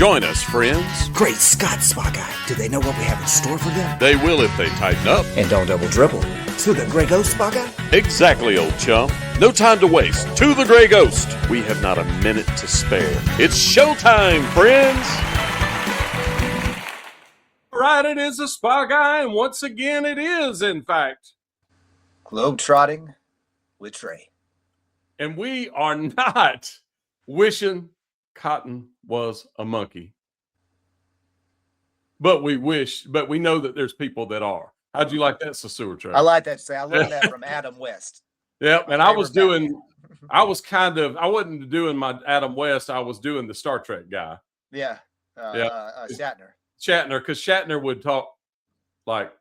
Join us, friends. Great Scott, Spa Guy. Do they know what we have in store for them? They will if they tighten up. And don't double dribble. To the Grey Ghost, Spa Guy? Exactly, old chum. No time to waste. To the Grey Ghost. We have not a minute to spare. It's showtime, friends. All right, it is a Spa Guy, and once again, it is, in fact, Globetrotting with Trey. And we are not wishing cotton was a monkey. But we know that there's people that are. How'd you like that, Sasur Trey? I like that. I learned that from Adam West. Yeah, and I wasn't doing my Adam West. I was doing the Star Trek guy. Yeah. Shatner. Shatner, because Shatner would talk like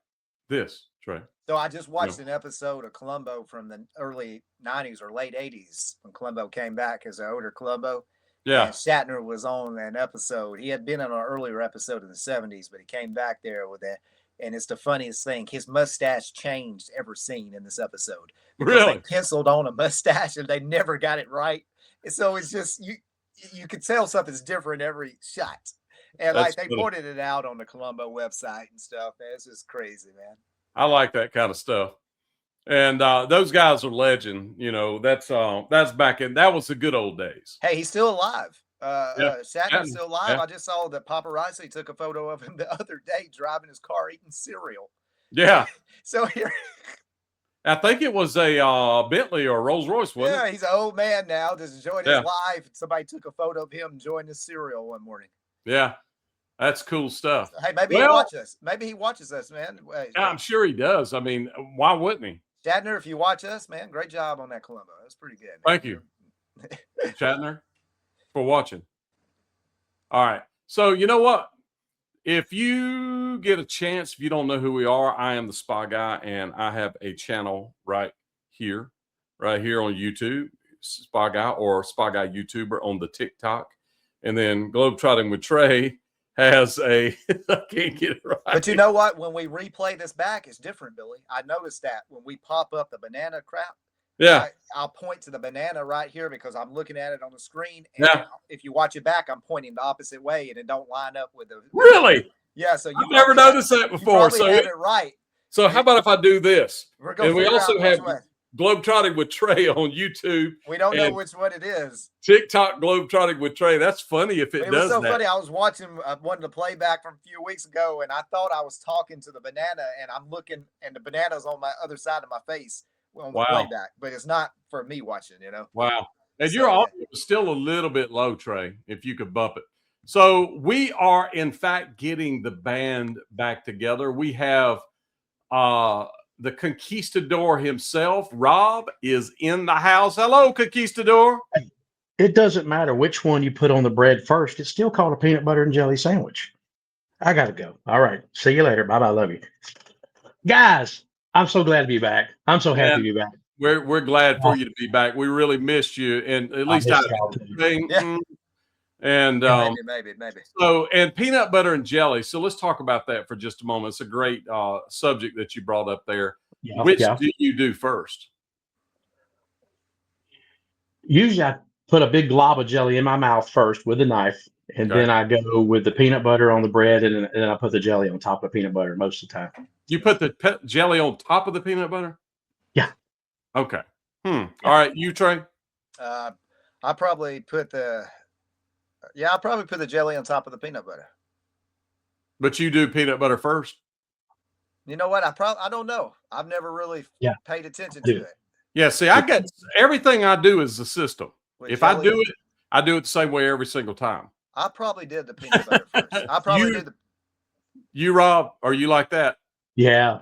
this, Trey. So I just watched an episode of Columbo from the early 90s or late 80s when Columbo came back as an older Columbo. Yeah. And Shatner was on an episode. He had been on an earlier episode in the 70s, but he came back there with that. And it's the funniest thing. His mustache changed every scene in this episode. Really? They penciled on a mustache and they never got it right. And so it's just, you could tell something's different every shot. And That's they funny. pointed it out on the Columbo website and stuff. Man, it's just crazy, man. I like that kind of stuff. And those guys are legend. You know, that's back in, that was the good old days. Hey, he's still alive. Shatner's still alive. Yeah. I just saw that paparazzi took a photo of him the other day driving his car eating cereal. Yeah. So here, I think it was a Bentley or Rolls Royce, wasn't it? he's an old man now, just enjoying his life. Somebody took a photo of him enjoying his cereal one morning. Yeah. That's cool stuff. Hey, maybe he watches us. Maybe he watches us, man. I'm sure he does. I mean, why wouldn't he? Shatner, if you watch us, man, great job on that Columbo. That's pretty good. Man. Thank you, Shatner, for watching. All right. So you know what? If you get a chance, if you don't know who we are, I am the Spa Guy, and I have a channel right here on YouTube, Spa Guy or Spa Guy YouTuber on the TikTok. And then Globetrotting with Trey has I can't get it right. But you know what? When we replay this back, it's different, Billy. I noticed that when we pop up the banana crap, I'll point to the banana right here because I'm looking at it on the screen. And if you watch it back, I'm pointing the opposite way and it don't line up with the. Really? Yeah. So I've never noticed that before. So you had it right. So how about if I do this? And we also have Globetrotting with Trey on YouTube. We don't know which one it is. TikTok Globetrotting with Trey. That's funny if it does that. It was so funny. I was watching one of the playback from a few weeks ago, and I thought I was talking to the banana, and I'm looking, and the banana's on my other side of my face on the playback. But it's not for me watching, you know. Wow. And your audio is still a little bit low, Trey, if you could bump it. So we are, in fact, getting the band back together. We have the Conquistador himself, Rob, is in the house. Hello, Conquistador. It doesn't matter which one you put on the bread first. It's still called a peanut butter and jelly sandwich. I got to go. All right. See you later. Bye-bye. Love you. Guys, I'm so glad to be back. I'm so happy to be back. We're glad for you to be back. We really missed you. And at least I think. Yeah. And maybe. So, and peanut butter and jelly. So let's talk about that for just a moment. It's a great subject that you brought up there. Which do you do first? Usually I put a big glob of jelly in my mouth first with a knife, and then I go with the peanut butter on the bread, and then I put the jelly on top of the peanut butter most of the time. You put the jelly on top of the peanut butter? Yeah. Okay. All right. You, Trey? I probably put the jelly on top of the peanut butter. But you do peanut butter first? You know what? I don't know. I've never really paid attention to it. Yeah. See, I got everything I do is a system. If I do it the same way every single time. I probably did the peanut butter first. I probably did the. You, Rob, are you like that? Yeah.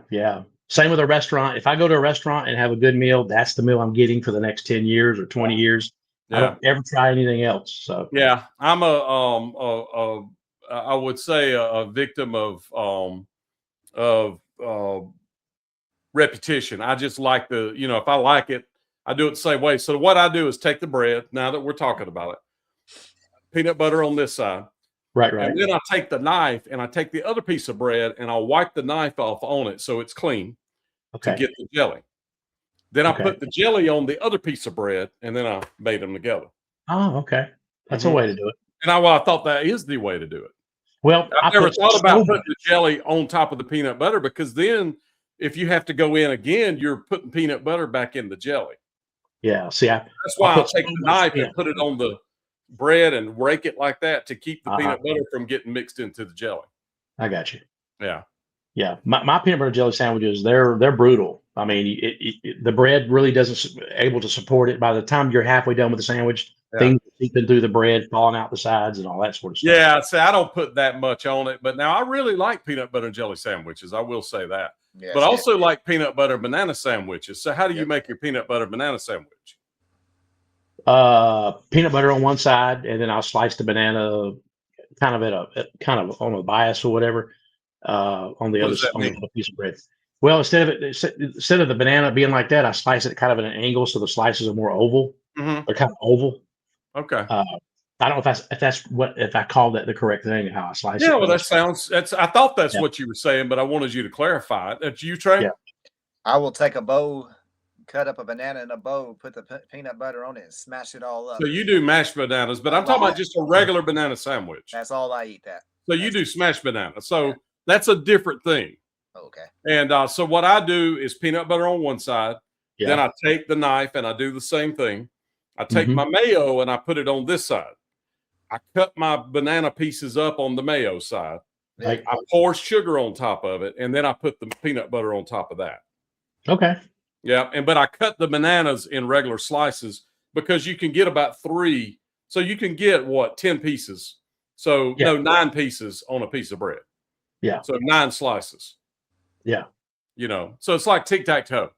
Same with a restaurant. If I go to a restaurant and have a good meal, that's the meal I'm getting for the next 10 years or 20 years. Yeah. I don't ever try anything else. So yeah, I'm I would say a victim of repetition. I just like if I like it, I do it the same way. So what I do is take the bread. Now that we're talking about it, peanut butter on this side, right, and then I take the knife and I take the other piece of bread and I'll wipe the knife off on it so it's clean to get the jelly. Then I put the jelly on the other piece of bread, and then I made them together. Oh, okay. That's a way to do it. And I thought that is the way to do it. Well, I've never thought about putting the jelly on top of the peanut butter, because then if you have to go in again, you're putting peanut butter back in the jelly. Yeah. See, that's why I'll take the knife and put it on the bread and rake it like that to keep the peanut butter from getting mixed into the jelly. I got you. Yeah. Yeah. My peanut butter jelly sandwiches, they're brutal. I mean, the bread really doesn't able to support it. By the time you're halfway done with the sandwich, things seeping through the bread, falling out the sides, and all that sort of stuff. Yeah, see, I don't put that much on it, but now I really like peanut butter and jelly sandwiches. I will say that. Yes, but I also like peanut butter banana sandwiches. So how do you make your peanut butter banana sandwich? Peanut butter on one side, and then I'll slice the banana kind of on a bias or whatever on the other piece of bread. Well, instead of the banana being like that, I slice it kind of at an angle so the slices are more oval. Mm-hmm. They're kind of oval. Okay. I don't know if I called that the correct thing, how I slice it. Yeah, well, I thought that's what you were saying, but I wanted you to clarify it. That's you, Trey? Yeah. I will take a bowl, cut up a banana in a bowl, put the peanut butter on it, and smash it all up. So you do mashed bananas, but I'm talking about just a regular banana sandwich. That's all I eat. So you do smashed banana. So that's a different thing. Okay. And so what I do is peanut butter on one side. Yeah. Then I take the knife and I do the same thing. I take my mayo and I put it on this side. I cut my banana pieces up on the mayo side. I pour sugar on top of it, and then I put the peanut butter on top of that. Okay. Yeah, but I cut the bananas in regular slices because you can get about 3. So you can get 10 pieces. So 9 pieces on a piece of bread. Yeah. So 9 slices. Yeah. So it's like tic-tac-toe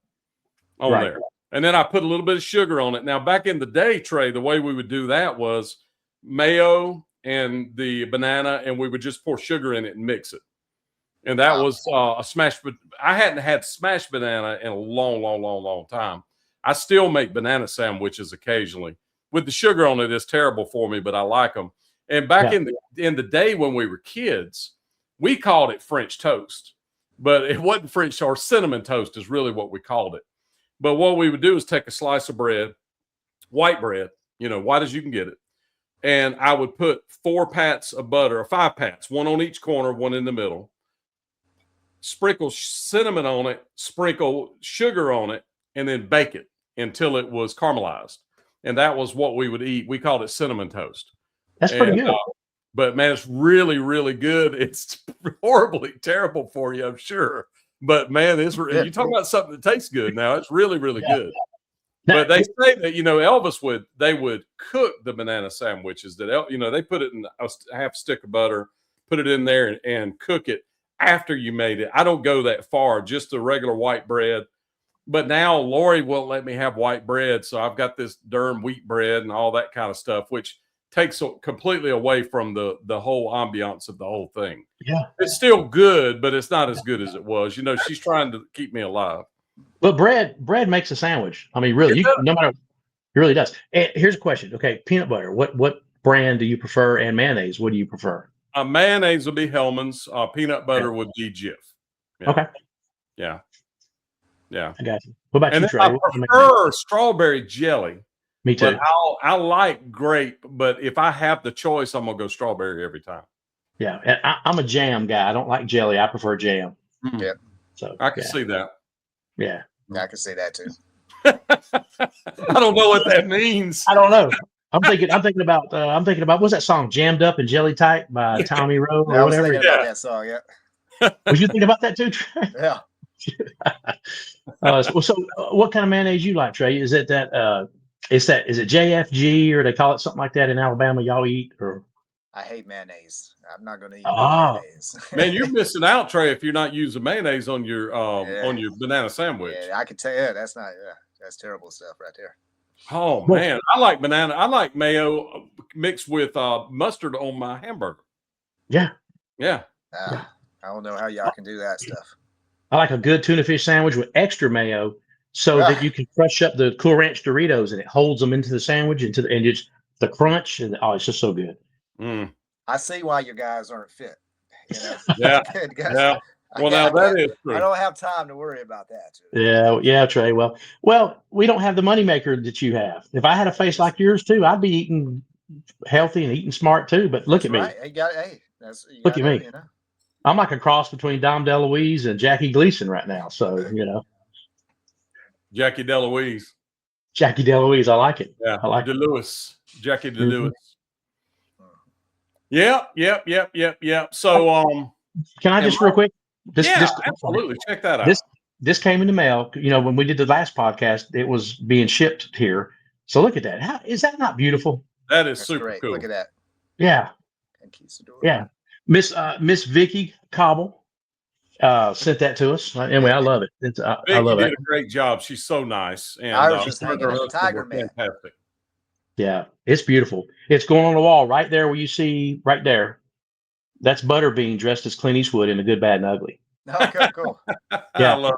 on there. And then I put a little bit of sugar on it. Now, back in the day, Trey, the way we would do that was mayo and the banana, and we would just pour sugar in it and mix it. And that was a smashed. But I hadn't had smashed banana in a long time. I still make banana sandwiches occasionally. With the sugar on it, it's terrible for me, but I like them. And back in the day when we were kids, we called it French toast, but it wasn't French, or cinnamon toast is really what we called it. But what we would do is take a slice of bread, white bread, white as you can get it. And I would put 4 pats of butter, or 5 pats, 1 on each corner, 1 in the middle. Sprinkle cinnamon on it, sprinkle sugar on it, and then bake it until it was caramelized. And that was what we would eat. We called it cinnamon toast. That's pretty good. But man, it's really, really good. It's horribly terrible for you, I'm sure. But man, you talk about something that tastes good now. It's really, really good. But they say that, Elvis would cook the banana sandwiches that, they put it in a half stick of butter, put it in there and cook it after you made it. I don't go that far, just the regular white bread. But now Lori won't let me have white bread. So I've got this darn wheat bread and all that kind of stuff, which takes completely away from the whole ambiance of the whole thing. Yeah. It's still good, but it's not as good as it was. She's trying to keep me alive. Well, bread makes a sandwich. I mean, really, no matter, it really does. And here's a question. Okay, peanut butter. What brand do you prefer, and mayonnaise? What do you prefer? Mayonnaise would be Hellman's. Peanut butter would be Jif. Yeah. Okay. Yeah. I got you. What about you, Trey? I prefer strawberry jelly. Me too. But I like grape, but if I have the choice, I'm gonna go strawberry every time. Yeah, and I'm a jam guy. I don't like jelly. I prefer jam. Yeah. So I can see that. Yeah. I can see that too. I don't know what that means. I don't know. I'm thinking about what's that song, Jammed Up and Jelly Tight by Tommy Rowe or whatever. I was thinking about that song, yeah. Was you thinking about that too, Trey? Yeah. So what kind of mayonnaise you like, Trey? Is it is it JFG, or they call it something like that in Alabama y'all eat? Or I hate mayonnaise. I'm not going to eat mayonnaise. Man, you're missing out, Trey, if you're not using mayonnaise on your banana sandwich. Yeah, I can tell you that's terrible stuff right there. Oh man, I like banana. I like mayo mixed with mustard on my hamburger. Yeah. I don't know how y'all can do that stuff. I like a good tuna fish sandwich with extra mayo, so that you can crush up the Cool Ranch Doritos and it holds them into the sandwich and just the crunch, and it's just so good. I see why you guys aren't fit. Yeah. Well, now that is true. I don't have time to worry about that. Yeah, Trey. Well, we don't have the moneymaker that you have. If I had a face like yours too, I'd be eating healthy and eating smart too. But look at me. Look at me. I'm like a cross between Dom DeLuise and Jackie Gleason right now. So, Jackie DeLuise. Jackie DeLuise. I like it. Yeah. I like DeLuise. Jackie DeLuise. Mm-hmm. Yep. So, can I just real quick? Absolutely. Check that out. This came in the mail. When we did the last podcast, it was being shipped here. So look at that. Is that not beautiful? That's super great. Cool. Look at that. Yeah. Conquistador. Yeah. Miss Vicky Cobble sent that to us. Anyway, I love it. I love it. Vicky did a great job. She's so nice. And I was just hanging at the TigerMan. Fantastic. Yeah, it's beautiful. It's going on the wall right there where you see right there. That's Butterbean dressed as Clint Eastwood in The Good, Bad, and Ugly. Okay, cool. Yeah,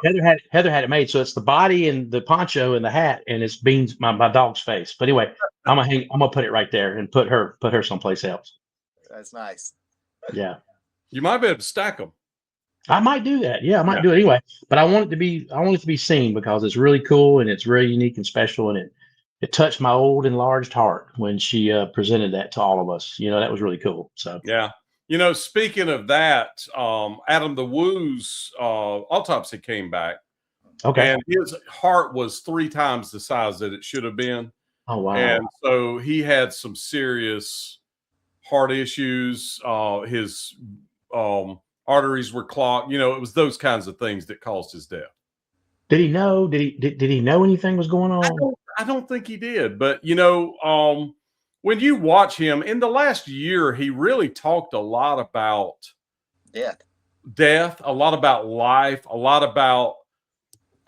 Heather had it made, so it's the body and the poncho and the hat, and it's Bean's my dog's face. But anyway, I'm gonna put it right there and put her someplace else. That's nice. Yeah, you might be able to stack them. I might do that. Yeah, I might do it anyway. But I want it to be seen because it's really cool and it's very unique and special, and it touched my old enlarged heart when she presented that to all of us. That was really cool. So yeah. Speaking of that, Adam the Woo's autopsy came back. Okay. And his heart was 3 times the size that it should have been. Oh, wow. And so he had some serious heart issues. His arteries were clogged. It was those kinds of things that caused his death. Did he know? Did he know anything was going on? I don't think he did. But, when you watch him in the last year, he really talked a lot about death, a lot about life, a lot about,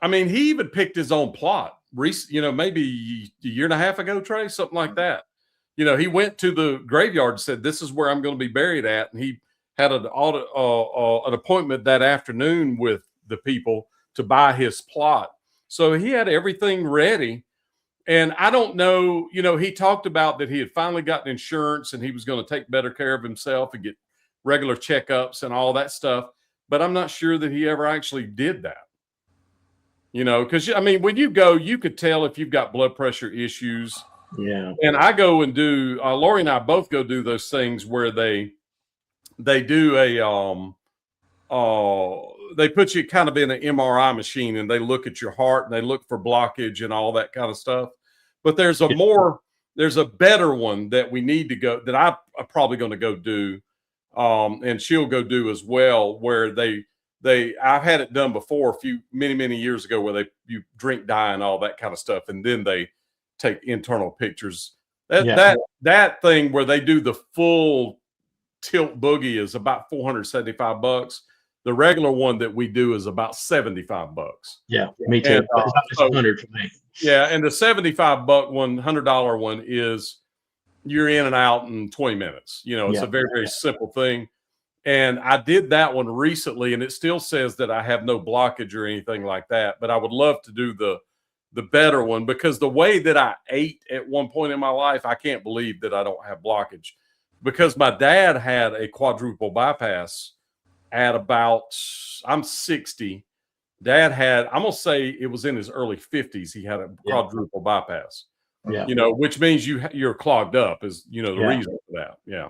he even picked his own plot, maybe a year and a half ago, Trey, something like that. He went to the graveyard and said, this is where I'm going to be buried at. And he had an appointment that afternoon with the people to buy his plot. So he had everything ready. And I don't know, he talked about that he had finally gotten insurance and he was going to take better care of himself and get regular checkups and all that stuff. But I'm not sure that he ever actually did that. Because, when you go, you could tell if you've got blood pressure issues. Yeah. And I go and do, Lori and I both go do those things where they do they put you kind of in an MRI machine and they look at your heart and they look for blockage and all that kind of stuff. But there's a better one that we need to go, that I'm probably going to go do. And she'll go do as well, where I've had it done before many years ago, where you drink dye and all that kind of stuff. And then they take internal pictures. That thing where they do the full tilt boogie is about $475. The regular one that we do is about $75. Yeah, me too. And, it's $100 for me. Yeah, and the $75 one, $100 one is you're in and out in 20 minutes. It's a very, very simple thing. And I did that one recently, and it still says that I have no blockage or anything like that. But I would love to do the better one, because the way that I ate at one point in my life, I can't believe that I don't have blockage, because my dad had a quadruple bypass at about, I'm 60. Dad had, I'm going to say it was in his early 50s. He had a quadruple bypass, which means you're clogged up is, the reason for that. Yeah.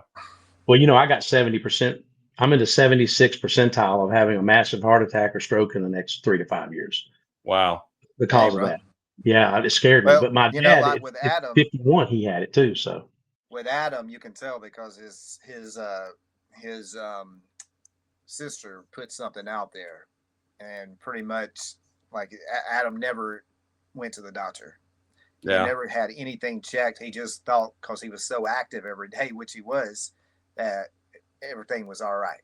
Well, I got 70%. I'm in the 76th percentile of having a massive heart attack or stroke in the next 3 to 5 years. Wow. Because of that. Yeah, it scared me. But my dad, like with Adam, 51, he had it too. So with Adam, you can tell because his sister put something out there, and pretty much like Adam never went to the doctor. Yeah. He never had anything checked. He just thought, because he was so active every day, which he was, that everything was all right.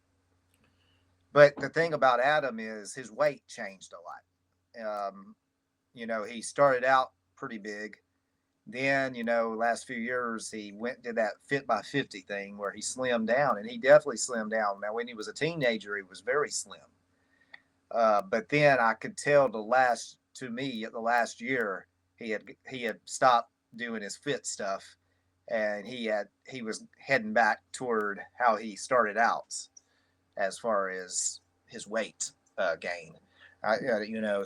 But the thing about Adam is his weight changed a lot. He started out pretty big. Then, last few years, he did that fit by 50 thing where he slimmed down, and he definitely slimmed down. Now, when he was a teenager, he was very slim. But then I could tell the last year, he had stopped doing his fit stuff, and he was heading back toward how he started out as far as his weight gain.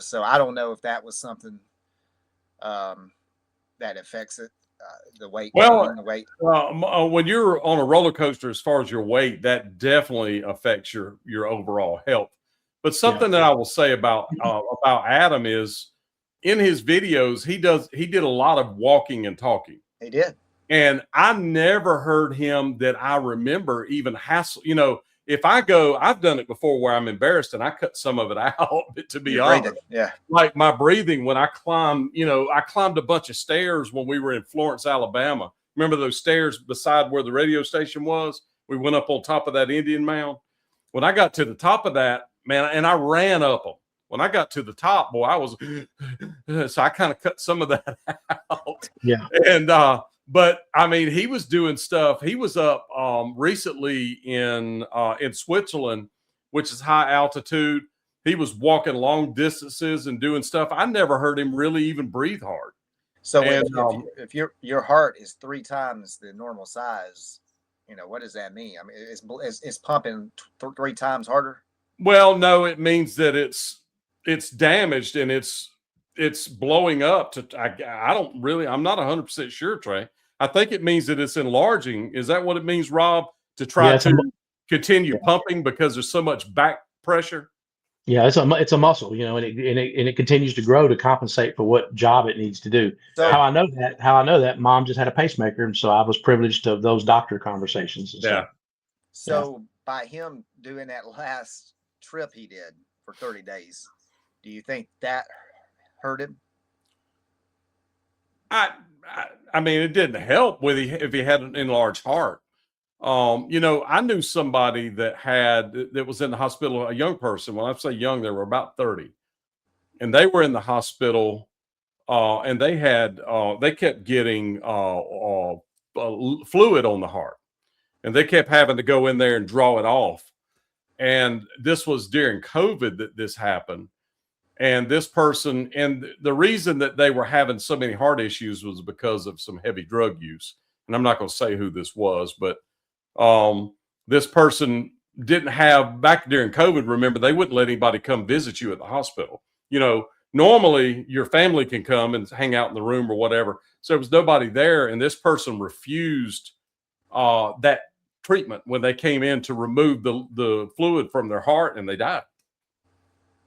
So I don't know if that was something that affects it. the weight. Well, the weight. When you're on a roller coaster, as far as your weight, that definitely affects your overall health. But something that I will say about Adam is, in his videos, he did a lot of walking and talking. He did. And I never heard him that I remember even hassle. You know, if I go, I've done it before where I'm embarrassed and I cut some of it out, to be honest. Yeah. Like my breathing when I climbed, I climbed a bunch of stairs when we were in Florence, Alabama. Remember those stairs beside where the radio station was? We went up on top of that Indian mound. When I got to the top of that, man, and I ran up them. When I got to the top, boy, I was, so I kind of cut some of that out. Yeah. And, but I mean, he was doing stuff. He was up recently in Switzerland, which is high altitude. He was walking long distances and doing stuff. I never heard him really even breathe hard. So if your heart is 3 times the normal size, what does that mean? I mean, it's pumping 3 times harder. Well, no, it means that it's damaged and it's blowing up to, I'm not 100% sure, Trey. I think it means that it's enlarging. Is that what it means, Rob? To try to continue pumping because there's so much back pressure? Yeah, it's a muscle, and it continues to grow to compensate for what job it needs to do. So how I know that Mom just had a pacemaker, and so I was privileged of those doctor conversations. So by him doing that last trip he did for 30 days, do you think that hurt him? I mean, it didn't help if he had an enlarged heart. I knew somebody that was in the hospital, a young person. When I say young, they were about 30, and they were in the hospital, and they kept getting fluid on the heart, and they kept having to go in there and draw it off. And this was during COVID that this happened. And this person, and the reason that they were having so many heart issues was because of some heavy drug use. And I'm not going to say who this was, but this person didn't have, back during COVID, remember, they wouldn't let anybody come visit you at the hospital. Normally your family can come and hang out in the room or whatever. So there was nobody there. And this person refused that treatment when they came in to remove the fluid from their heart, and they died.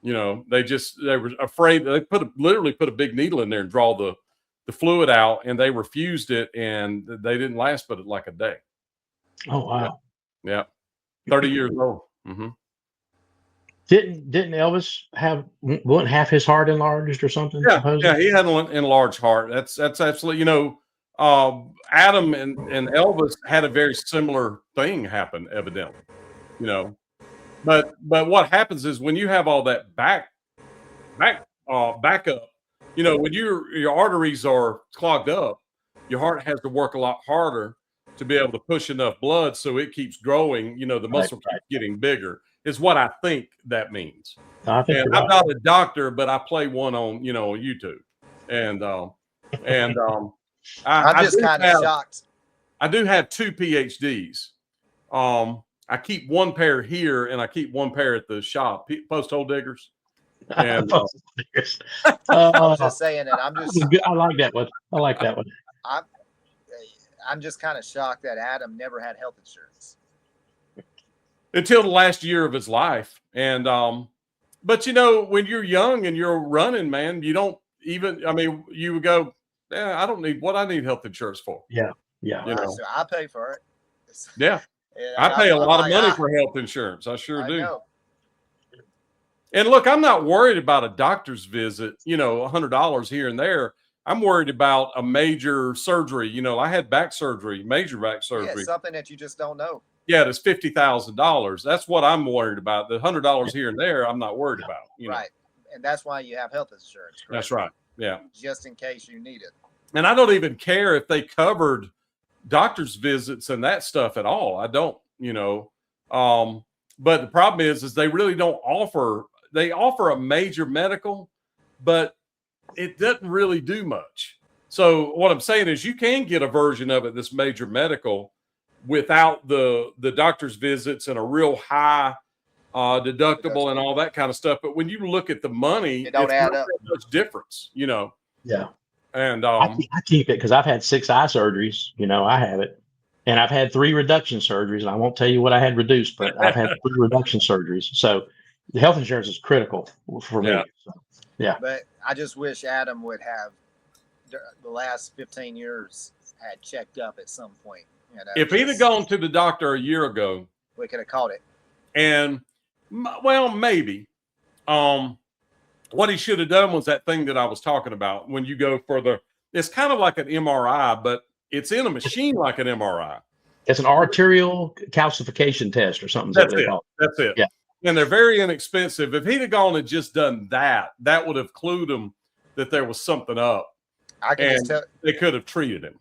They were afraid. They literally put a big needle in there and draw the fluid out, and they refused it, and they didn't last but like a day. Oh, wow. Yeah. 30 years old. Mm-hmm. Didn't Elvis wasn't half his heart enlarged or something? Yeah, he had an enlarged heart. That's absolutely, Adam and Elvis had a very similar thing happen, evidently, But what happens is when you have all that backup, when your arteries are clogged up, your heart has to work a lot harder to be able to push enough blood so it keeps growing. The muscle keeps getting bigger. Is what I think that means. I'm not a doctor, but I play one on YouTube, and I'm just kind of shocked. I do have 2 PhDs. I keep one pair here, and I keep one pair at the shop. Post hole diggers. And I'm just saying it. I like that one. I'm just kind of shocked that Adam never had health insurance until the last year of his life. And but when you're young and you're running, man, you don't even. I mean, you would go, I don't need what I need health insurance for. Yeah. So I pay for it. Yeah. I pay a lot of money for health insurance. I sure do. Know. And look, I'm not worried about a doctor's visit, $100 here and there. I'm worried about a major surgery. I had back surgery, major back surgery. Yeah, something that you just don't know. Yeah, it's $50,000. That's what I'm worried about. The $100 here and there, I'm not worried about. Right. And that's why you have health insurance. Correct? That's right. Yeah. Just in case you need it. And I don't even care if they covered doctor's visits and that stuff at all. I don't, but the problem is they really don't offer. They offer a major medical, but it doesn't really do much. So what I'm saying is you can get a version of it, this major medical, without the doctor's visits and a real high deductible and all that kind of stuff. But when you look at the money, it don't add up. Much difference, Yeah. And I keep it because I've had 6 eye surgeries. I have it. And I've had 3 reduction surgeries. And I won't tell you what I had reduced, but I've had 3 reduction surgeries. So the health insurance is critical for me. So, yeah. But I just wish Adam would have the last 15 years had checked up at some point. If he'd have gone to the doctor a year ago, we could have caught it. And well, maybe. What he should have done was that thing that I was talking about. When you go further, it's kind of like an MRI, but it's in a machine like an MRI. It's an arterial calcification test or something. That's it. That's it. Yeah. And they're very inexpensive. If he'd have gone and just done that, that would have clued him that there was something up. I can just tell they could have treated him.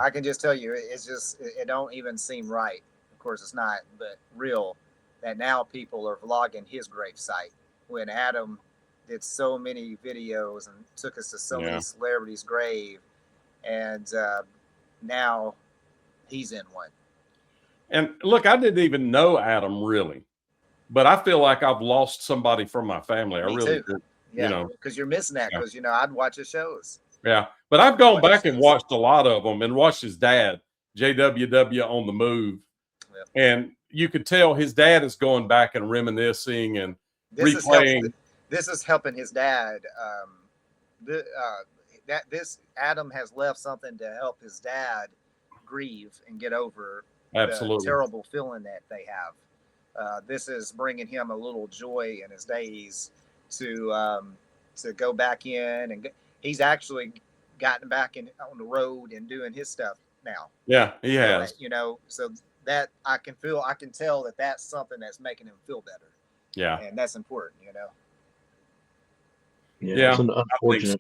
I can just tell you, it's just, it don't even seem right. Of course, it's not, but real that now people are vlogging his gravesite when Adam did so many videos and took us to so many celebrities' grave, and now he's in one. And look, I didn't even know Adam really, but I feel like I've lost somebody from my family. Me I really too. do. Yeah, because you're missing that. Because I'd watch his shows. Yeah, but I've gone back and watched a lot of them and watched his dad, JWW on the Move, and you could tell his dad is going back and reminiscing and replaying. This is helping his dad. This Adam has left something to help his dad grieve and get over the terrible feeling that they have. This is bringing him a little joy in his days to go back in, and he's actually gotten back on the road and doing his stuff now. Yeah, he has. So that I can tell that that's something that's making him feel better. Yeah, and that's important. Yeah, it's unfortunate.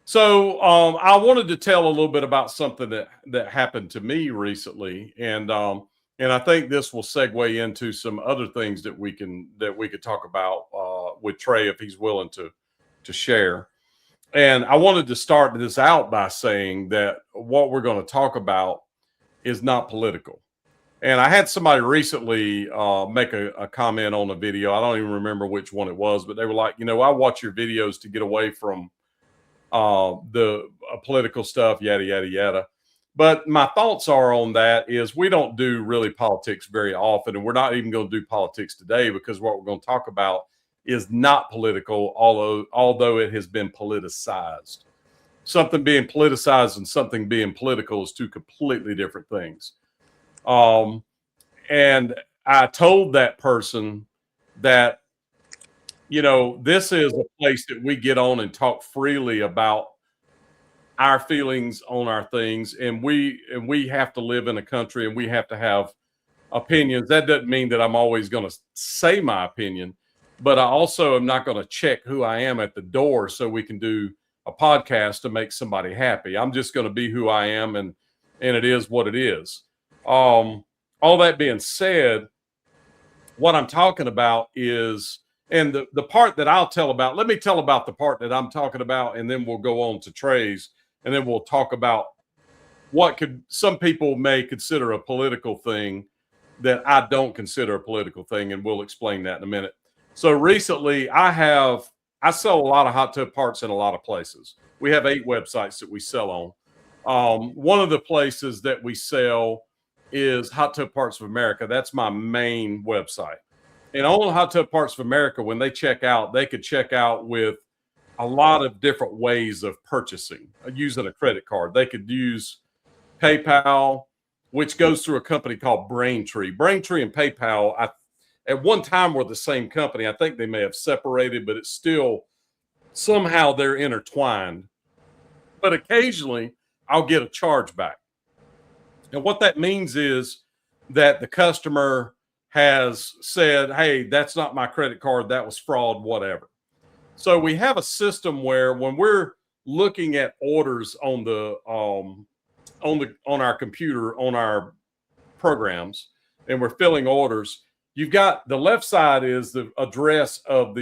So I wanted to tell a little bit about something that happened to me recently, and I think this will segue into some other things that we could talk about with Trey if he's willing to share. And I wanted to start this out by saying that what we're going to talk about is not political. And I had somebody recently make a comment on a video. I don't even remember which one it was, but they were like, I watch your videos to get away from the political stuff, yada, yada, yada. But my thoughts are on that is we don't do really politics very often, and we're not even going to do politics today because what we're going to talk about is not political, although it has been politicized. Something being politicized and something being political is two completely different things. And I told that person that, this is a place that we get on and talk freely about our feelings on our things. And we have to live in a country and we have to have opinions. That doesn't mean that I'm always going to say my opinion, but I also am not going to check who I am at the door so we can do a podcast to make somebody happy. I'm just going to be who I am, and it is what it is. All that being said, what I'm talking about is, and the part that I'll tell about, let me tell about the part that I'm talking about, and then we'll go on to Trey's, and then we'll talk about what some people may consider a political thing that I don't consider a political thing, and we'll explain that in a minute. So recently, I sell a lot of hot tub parts in a lot of places. We have 8 websites that we sell on. One of the places that we sell is Hot Tub Parts of America. That's my main website. And on Hot Tub Parts of America, when they check out, they could check out with a lot of different ways of purchasing using a credit card. They could use PayPal, which goes through a company called Braintree. Braintree and PayPal, at one time were the same company. I think they may have separated, but it's still somehow they're intertwined. But occasionally I'll get a chargeback. And what that means is that the customer has said, hey, that's not my credit card. That was fraud, whatever. So we have a system where when we're looking at orders on our computer, on our programs, and we're filling orders, you've got the left side is the address of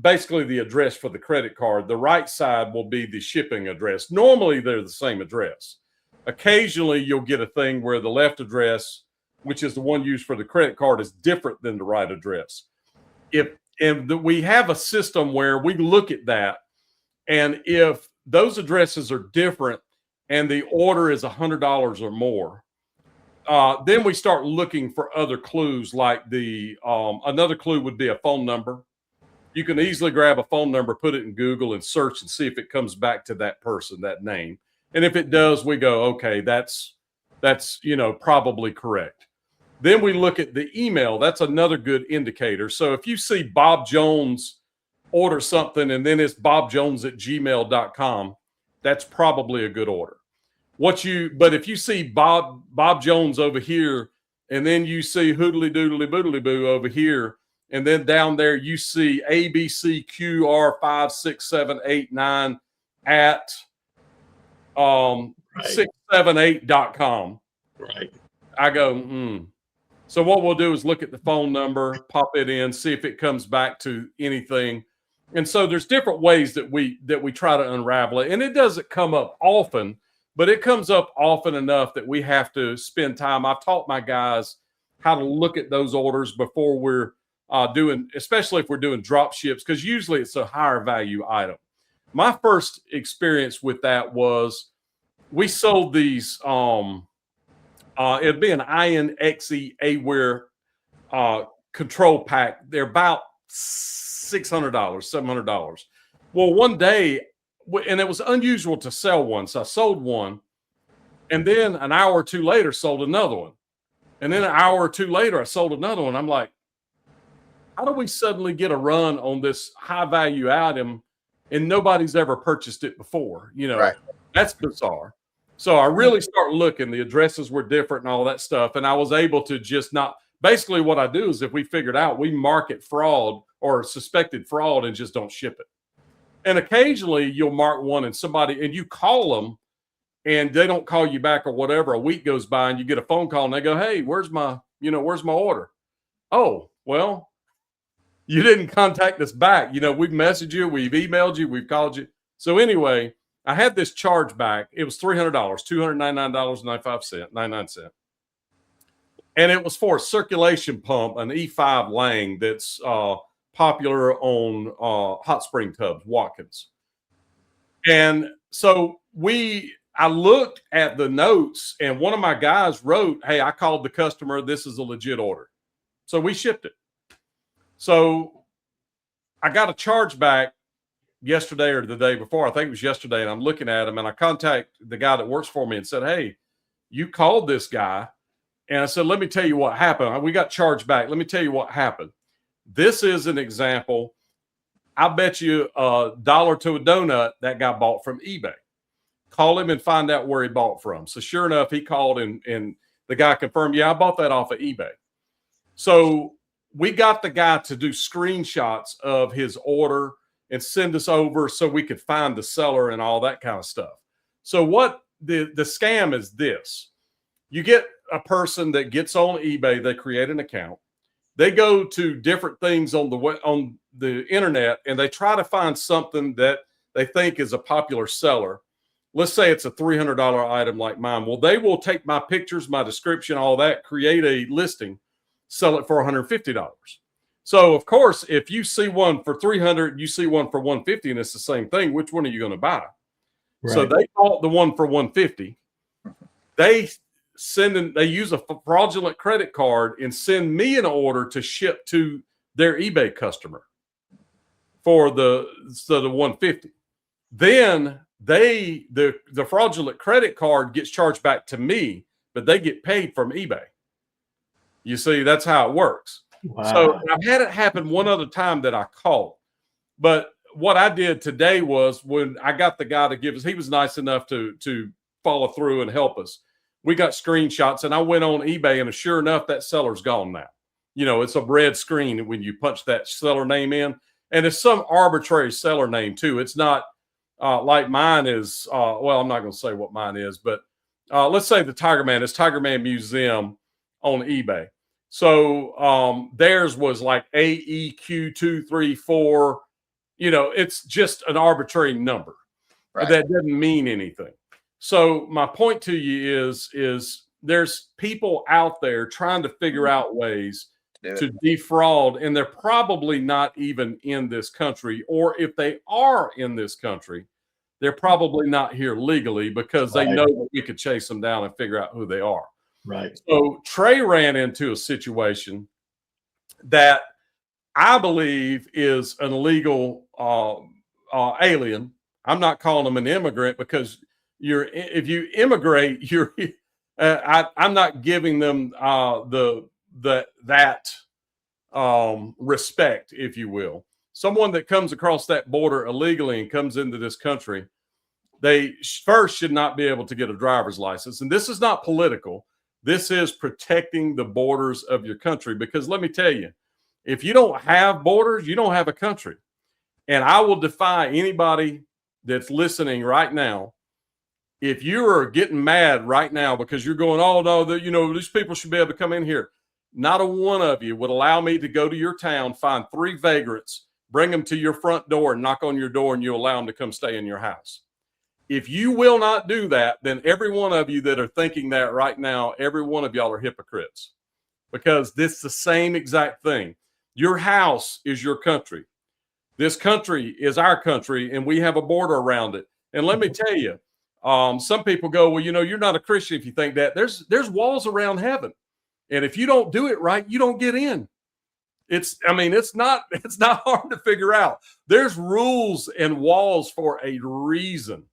basically the address for the credit card. The right side will be the shipping address. Normally they're the same address. Occasionally you'll get a thing where the left address, which is the one used for the credit card, is different than the right address. We have a system where we look at that And if those addresses are different and the order is $100 or more, then we start looking for other clues, like another clue would be a phone number. You can easily grab a phone number, put it in Google and search and see if it comes back to that person, that name. And if it does, we go, okay, that's probably correct. Then we look at the email. That's another good indicator. So if you see Bob Jones order something and then it's bobjones@gmail.com, that's probably a good order. But if you see Bob Jones over here, and then you see hoodly doodly boodly boo over here, and then down there you see ABCQR56789 at 678.com. Right. I go, So what we'll do is look at the phone number, pop it in, see if it comes back to anything. And so there's different ways that we try to unravel it. And it doesn't come up often, but it comes up often enough that we have to spend time. I've taught my guys how to look at those orders before we're especially if we're doing drop ships, because usually it's a higher value item. My first experience with that was we sold these, it'd be an INXE Aware control pack. They're about $600, $700. Well, one day, and it was unusual to sell one, so I sold one, and then an hour or two later sold another one, and then an hour or two later I sold another one. I'm like, how do we suddenly get a run on this high value item and nobody's ever purchased it before? Right. That's bizarre. So I really start looking. The addresses were different and all that stuff, and I was able to just not. Basically, what I do is if we figured out, we mark it fraud or suspected fraud and just don't ship it. And occasionally you'll mark one and you call them and they don't call you back or whatever. A week goes by and you get a phone call and they go, hey, where's my order? Oh, well, you didn't contact us back. We've messaged you, we've emailed you, we've called you. So anyway, I had this charge back. It was $300, $299.99. And it was for a circulation pump, an E5 Lang that's popular on hot spring tubs, Watkins. And so I looked at the notes, and one of my guys wrote, hey, I called the customer. This is a legit order. So we shipped it. So I got a charge back yesterday or the day before. I think it was yesterday, and I'm looking at him, and I contact the guy that works for me and said, hey, you called this guy. And I said, let me tell you what happened. We got charged back. Let me tell you what happened. This is an example. I bet you $1 to a donut that guy bought from eBay. Call him and find out where he bought from. So sure enough, he called and the guy confirmed, yeah, I bought that off of eBay. So we got the guy to do screenshots of his order and send us over so we could find the seller and all that kind of stuff. So what the scam is this. You get a person that gets on eBay, they create an account. They go to different things on the internet and they try to find something that they think is a popular seller. Let's say it's a $300 item like mine. Well, they will take my pictures, my description, all that, create a listing, sell it for $150. So, of course, if you see one for $300, you see one for $150, and it's the same thing, which one are you going to buy? Right. So they bought the one for $150. They use a fraudulent credit card and send me an order to ship to their eBay customer for the $150. Then the fraudulent credit card gets charged back to me, but they get paid from eBay. You see, that's how it works. Wow. So I've had it happen one other time that I caught. But what I did today was when I got the guy to give us, he was nice enough to follow through and help us. We got screenshots, and I went on eBay, and sure enough, that seller's gone now. It's a red screen when you punch that seller name in, and it's some arbitrary seller name too. It's not like mine is. I'm not going to say what mine is, but let's say the TigerMan is TigerMan Museum on eBay. So theirs was like AEQ234. It's just an arbitrary number. Right. That doesn't mean anything. So my point to you is there's people out there trying to figure out ways to defraud, and they're probably not even in this country, or if they are in this country, they're probably not here legally because they know that we could chase them down and figure out who they are. Right. So Trey ran into a situation that I believe is an illegal alien. I'm not calling them an immigrant because if you immigrate, I'm not giving them that respect, if you will. Someone that comes across that border illegally and comes into this country, they first should not be able to get a driver's license. And this is not political. This is protecting the borders of your country, because let me tell you, if you don't have borders, you don't have a country. And I will defy anybody that's listening right now. If you are getting mad right now because you're going, oh, no, these people should be able to come in here. Not a one of you would allow me to go to your town, find 3 vagrants, bring them to your front door and knock on your door, and you allow them to come stay in your house. If you will not do that, then every one of you that are thinking that right now, every one of y'all are hypocrites, because this is the same exact thing. Your house is your country. This country is our country, and we have a border around it. And let me tell you, some people go, well, you're not a Christian if you think that. There's walls around heaven. And if you don't do it right, you don't get in. It's not hard to figure out. There's rules and walls for a reason.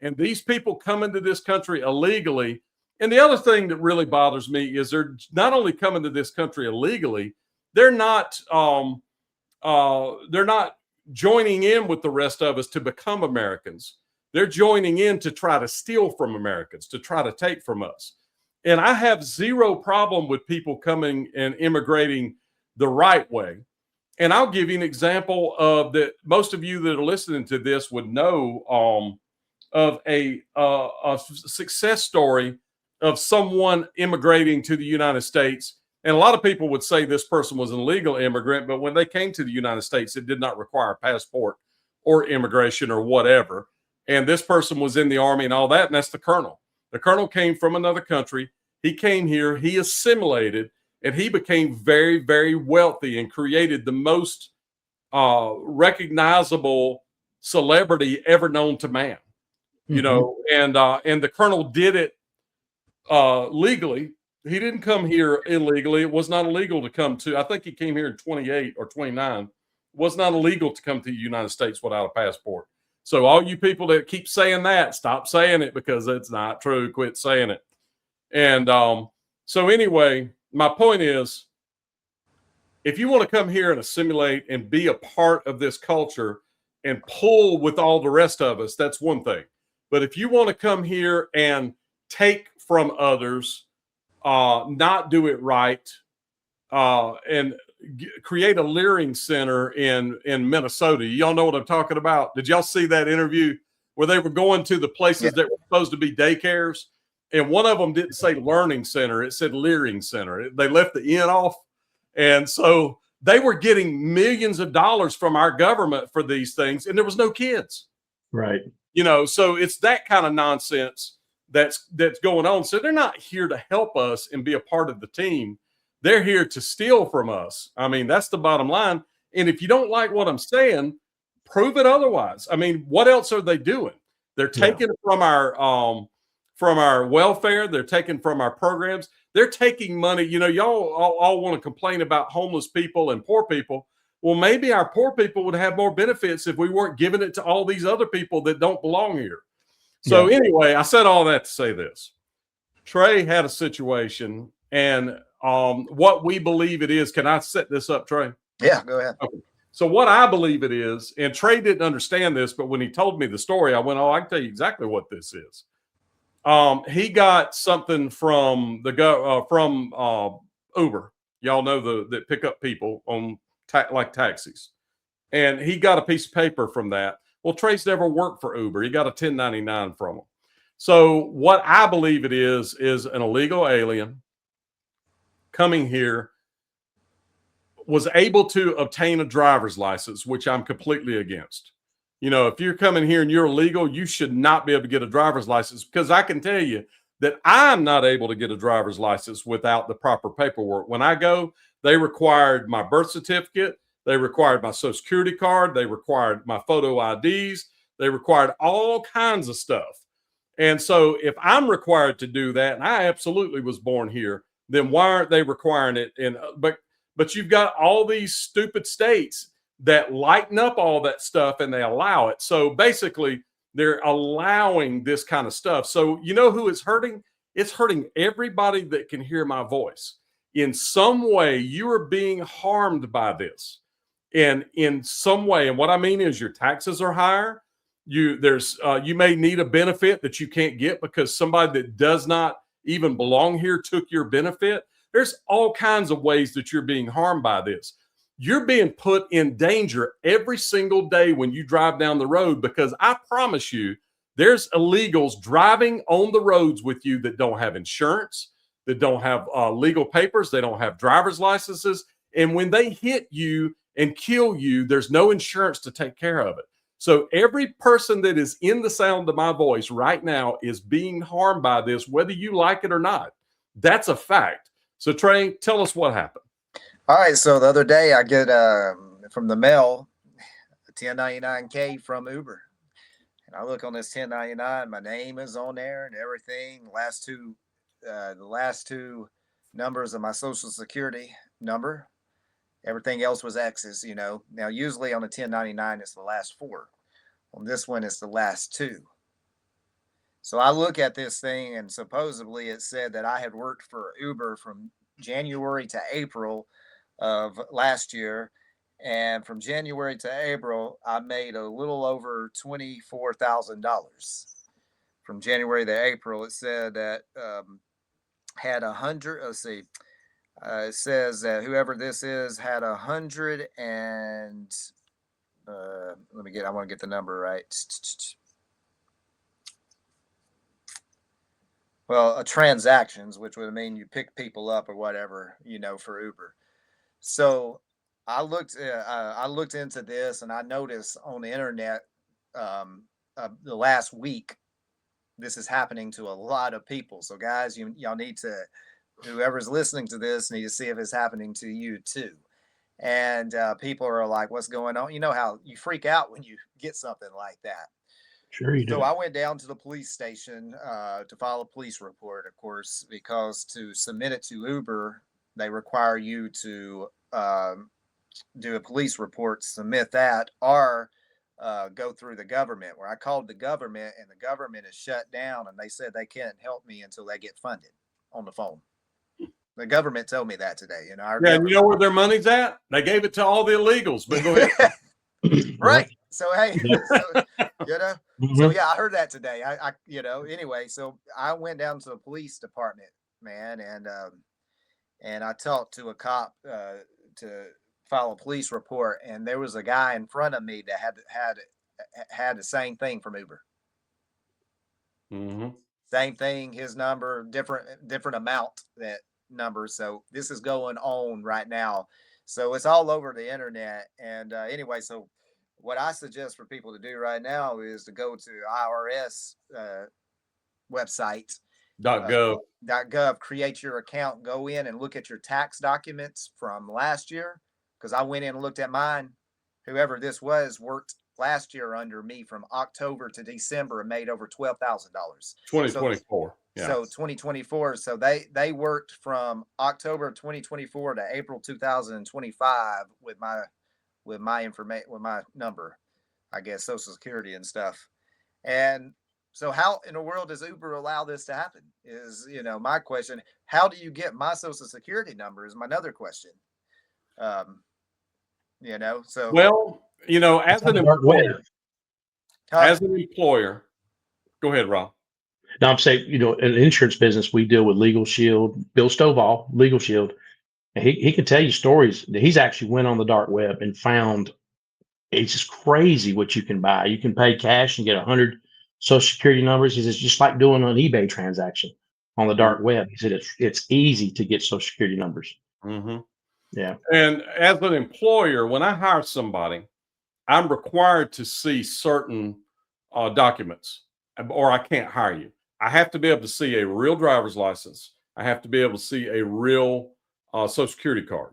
And these people come into this country illegally. And the other thing that really bothers me is they're not only coming to this country illegally, they're not joining in with the rest of us to become Americans. They're joining in to try to steal from Americans, to try to take from us. And I have zero problem with people coming and immigrating the right way. And I'll give you an example of that. Most of you that are listening to this would know of a success story of someone immigrating to the United States. And a lot of people would say this person was an illegal immigrant, but when they came to the United States, it did not require a passport or immigration or whatever. And this person was in the Army and all that, and that's the colonel. The colonel came from another country. He came here, he assimilated, and he became very, very wealthy and created the most recognizable celebrity ever known to man. And the colonel did it legally. He didn't come here illegally. It was not illegal to come to, I think he came here in 28 or 29. It was not illegal to come to the United States without a passport. So all you people that keep saying that, stop saying it, because it's not true. Quit saying it. And so anyway, my point is, if you want to come here and assimilate and be a part of this culture and pull with all the rest of us, that's one thing. But if you want to come here and take from others, not do it right, and create a leering center in Minnesota. Y'all know what I'm talking about. Did y'all see that interview where they were going to the places that were supposed to be daycares? And one of them didn't say learning center. It said leering center. They left the N off. And so they were getting millions of dollars from our government for these things, and there was no kids. Right. So it's that kind of nonsense that's going on. So they're not here to help us and be a part of the team. They're here to steal from us. I mean, that's the bottom line. And if you don't like what I'm saying, prove it otherwise. I mean, what else are they doing? They're taking from our welfare. They're taking from our programs. They're taking money. Y'all all want to complain about homeless people and poor people. Well, maybe our poor people would have more benefits if we weren't giving it to all these other people that don't belong here. So anyway, I said all that to say this. Trey had a situation, and what we believe it is. Can I set this up, Trey? Yeah, go ahead. Okay. So what I believe it is, and Trey didn't understand this, but when he told me the story, I went, oh, I can tell you exactly what this is. He got something from Uber. Y'all know that pick up people on like taxis. And he got a piece of paper from that. Well, Trey's never worked for Uber. He got a 1099 from them. So what I believe it is an illegal alien coming here, was able to obtain a driver's license, which I'm completely against. If you're coming here and you're illegal, you should not be able to get a driver's license, because I can tell you that I'm not able to get a driver's license without the proper paperwork. When I go, they required my birth certificate. They required my social security card. They required my photo IDs. They required all kinds of stuff. And so if I'm required to do that, and I absolutely was born here, then why aren't they requiring it? But you've got all these stupid states that lighten up all that stuff and they allow it. So basically, they're allowing this kind of stuff. So you know who it's hurting? It's hurting everybody that can hear my voice. In some way, you are being harmed by this. And in some way, and what I mean is your taxes are higher. You may need a benefit that you can't get because somebody that does not even belong here took your benefit. There's all kinds of ways that you're being harmed by this. You're being put in danger every single day when you drive down the road, because I promise you, there's illegals driving on the roads with you that don't have insurance, that don't have legal papers, they don't have driver's licenses. And when they hit you and kill you, there's no insurance to take care of it. So every person that is in the sound of my voice right now is being harmed by this, whether you like it or not. That's a fact. So Trey, tell us what happened. All right. So the other day I get from the mail a 1099K from Uber. And I look on this 1099, my name is on there and everything. The last two numbers of my social security number. Everything else was X's, you know. Now, usually on a 1099, it's the last four. On this one, it's the last two. So I look at this thing, and supposedly it said that I had worked for Uber from January to April of last year. And from January to April, I made a little over $24,000. From January to April, it said that had 100, let's see. It says that whoever this is had 100 and I want to get the number right. Well, transactions, which would mean you pick people up or whatever, you know, for Uber. So I looked into this, and I noticed on the internet the last week, this is happening to a lot of people. So guys, y'all need to, whoever's listening to this, need to see if it's happening to you too. And people are like, what's going on? You know how you freak out when you get something like that. Sure you do. So I went down to the police station to file a police report, of course, because to submit it to Uber, they require you to do a police report, submit that, or go through the government, where I called the government and the government is shut down, and they said they can't help me until they get funded on the phone. The government told me that today. You know, and you know where their money's at? They gave it to all the illegals. But go ahead. Right. So hey, so, you know. So yeah, I heard that today. I you know, anyway, so I went down to the police department, man, and I talked to a cop to file a police report, and there was a guy in front of me that had the same thing from Uber. Mm-hmm. Same thing, his number, different amount, that number. So this is going on right now. So it's all over the internet. And anyway, so what I suggest for people to do right now is to go to IRS website. .gov. Create your account, go in and look at your tax documents from last year. Because I went in and looked at mine. Whoever this was worked last year under me from October to December and made over $12,000. 2024. So 2024. So they worked from October 2024 to April 2025 with my information, with my number, I guess, Social Security and stuff. And so how in the world does Uber allow this to happen? Is, you know, my question. How do you get my Social Security number is my another question. You know, so well, you know, as an employer, go ahead, Rob. Now I'm saying, you know, in the insurance business, we deal with Legal Shield, Bill Stovall, Legal Shield. And he can tell you stories that he's actually went on the dark web and found. It's just crazy what you can buy. You can pay cash and get 100 Social Security numbers. He says, just like doing an eBay transaction on the dark web. He said, it's easy to get Social Security numbers. Mm-hmm. Yeah. And as an employer, when I hire somebody, I'm required to see certain documents, or I can't hire you. I have to be able to see a real driver's license. I have to be able to see a real Social Security card.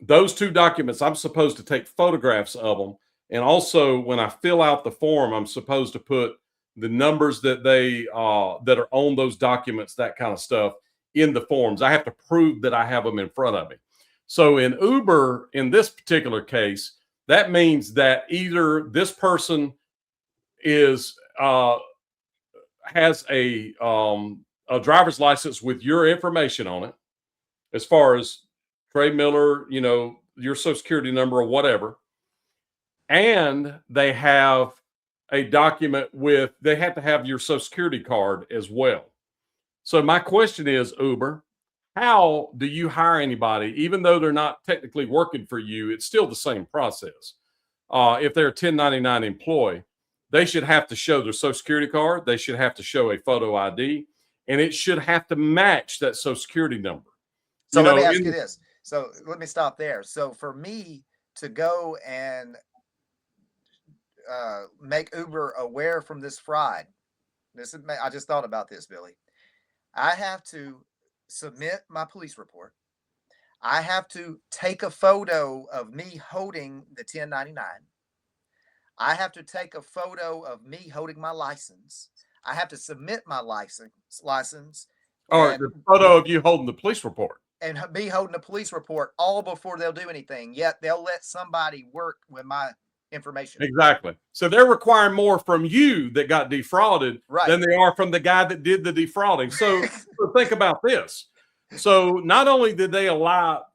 Those two documents, I'm supposed to take photographs of them. And also, when I fill out the form, I'm supposed to put the numbers that they that are on those documents, that kind of stuff, in the forms. I have to prove that I have them in front of me. So in Uber, in this particular case, that means that either this person is has a driver's license with your information on it, as far as Trey Miller, you know, your Social Security number or whatever, and they have a document with, they have to have your Social Security card as well. So my question is, Uber, how do you hire anybody, even though they're not technically working for you? It's still the same process. If they're a 1099 employee, they should have to show their Social Security card. They should have to show a photo ID, and it should have to match that Social Security number. So let me ask you this. So let me stop there. So for me to go and make Uber aware from this fraud, I just thought about this, Billy. I have to submit my police report. I have to take a photo of me holding the 1099. I have to take a photo of me holding my license. I have to submit my license. Or the photo of you holding the police report. And me holding the police report, all before they'll do anything. Yet they'll let somebody work with my information. Exactly. So they're requiring more from you that got defrauded than they are from the guy that did the defrauding. So think about this. So not only did they allow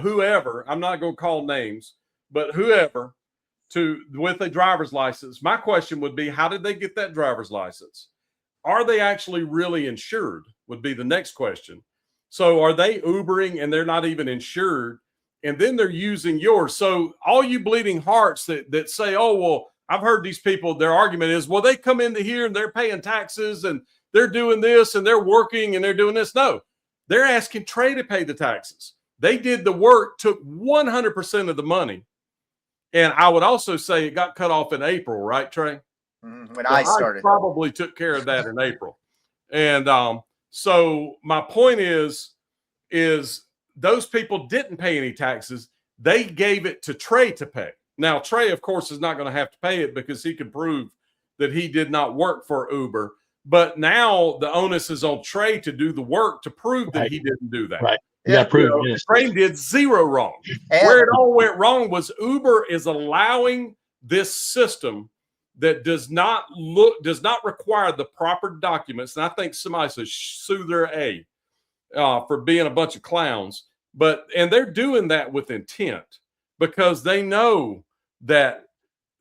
whoever, I'm not going to call names, but whoever with a driver's license, my question would be, how did they get that driver's license? Are they actually really insured would be the next question. So are they Ubering and they're not even insured, and then they're using yours? So all you bleeding hearts that say, oh, well, I've heard these people, their argument is, well, they come into here and they're paying taxes and they're doing this and they're working and they're doing this. No, they're asking Trey to pay the taxes. They did the work, took 100% of the money. And I would also say it got cut off in April, right, Trey? When I started. I probably took care of that in April. And so my point is those people didn't pay any taxes. They gave it to Trey to pay. Now, Trey, of course, is not going to have to pay it because he can prove that he did not work for Uber. But now the onus is on Trey to do the work to prove that he didn't do that. Right. Yeah, Trey did zero wrong. And where it all went wrong was Uber is allowing this system that does not require the proper documents. And I think somebody says sue their A for being a bunch of clowns. And they're doing that with intent because they know that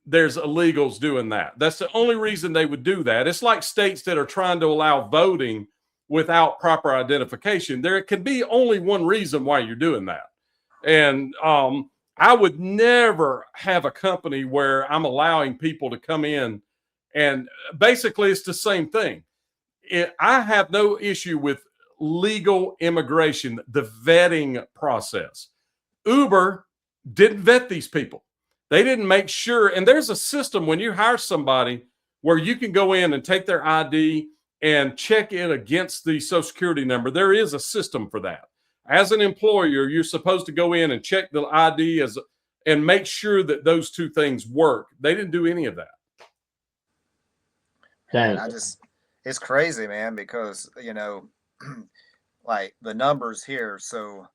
there's illegals doing that. That's the only reason they would do that. It's like states that are trying to allow voting without proper identification. There can be only one reason why you're doing that. And I would never have a company where I'm allowing people to come in, and basically it's the same thing. I have no issue with legal immigration, the vetting process. Uber didn't vet these people. They didn't make sure. And there's a system when you hire somebody where you can go in and take their ID and check it against the Social Security number. There is a system for that. As an employer, you're supposed to go in and check the ID and make sure that those two things work. They didn't do any of that. Man, it's crazy, man, because, like the numbers here. So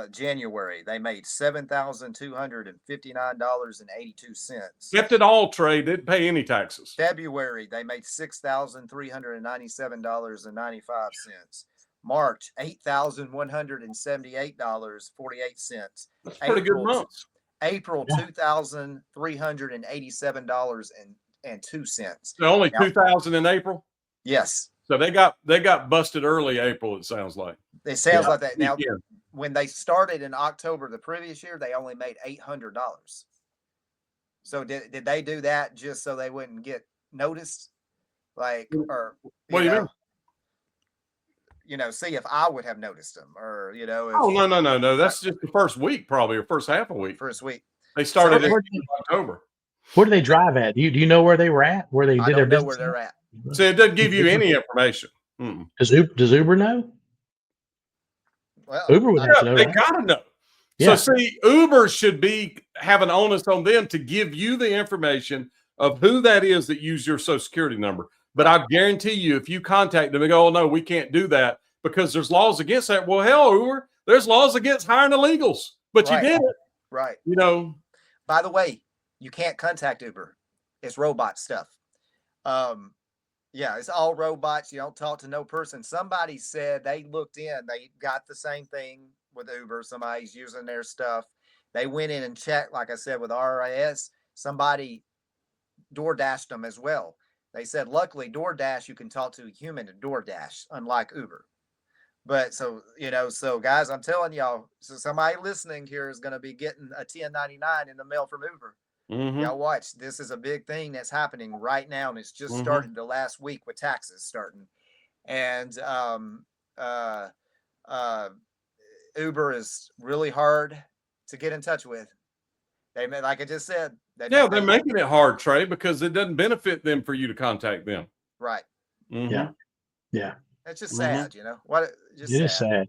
January, they made $7,259.82. Kept it all, Trey. Didn't pay any taxes. February, they made $6,397.95. March, $8,178.48. Pretty good months. April, $2,387.02. So only 2,000 in April? Yes. So they got busted early April, it sounds like. It sounds like that. Now, when they started in October the previous year, they only made $800. So did they do that just so they wouldn't get noticed? Like, or what do you mean? See if I would have noticed them, or no. That's just the first week, probably, or first half a week. First week. They started in October. Where do they drive at? Do you know where they were at? Where they did their business? Where they're at. So it doesn't give you any information. Mm-mm. Does Uber know? Well, Uber would have to know. They Right? gotta know. Yeah. So see, Uber should have an onus on them to give you the information of who that is that used your Social Security number. But I guarantee you, if you contact them and go, "Oh no, we can't do that because there's laws against that." Well, hell, Uber, there's laws against hiring illegals, but Right. you did it. Right. You know. By the way, you can't contact Uber. It's robot stuff. Yeah, it's all robots. You don't talk to no person. Somebody said they looked in. They got the same thing with Uber. Somebody's using their stuff. They went in and checked, like I said, with RIS. Somebody DoorDashed them as well. They said, luckily, DoorDash, you can talk to a human in DoorDash, unlike Uber. But so guys, I'm telling y'all, so somebody listening here is going to be getting a 1099 in the mail from Uber. Mm-hmm. Y'all watch. This is a big thing that's happening right now, and it's just started the last week with taxes starting. And Uber is really hard to get in touch with. They, like I just said, they're making it hard, Trey, because it doesn't benefit them for you to contact them. Right. Mm-hmm. Yeah. It's just sad, you know. It is sad.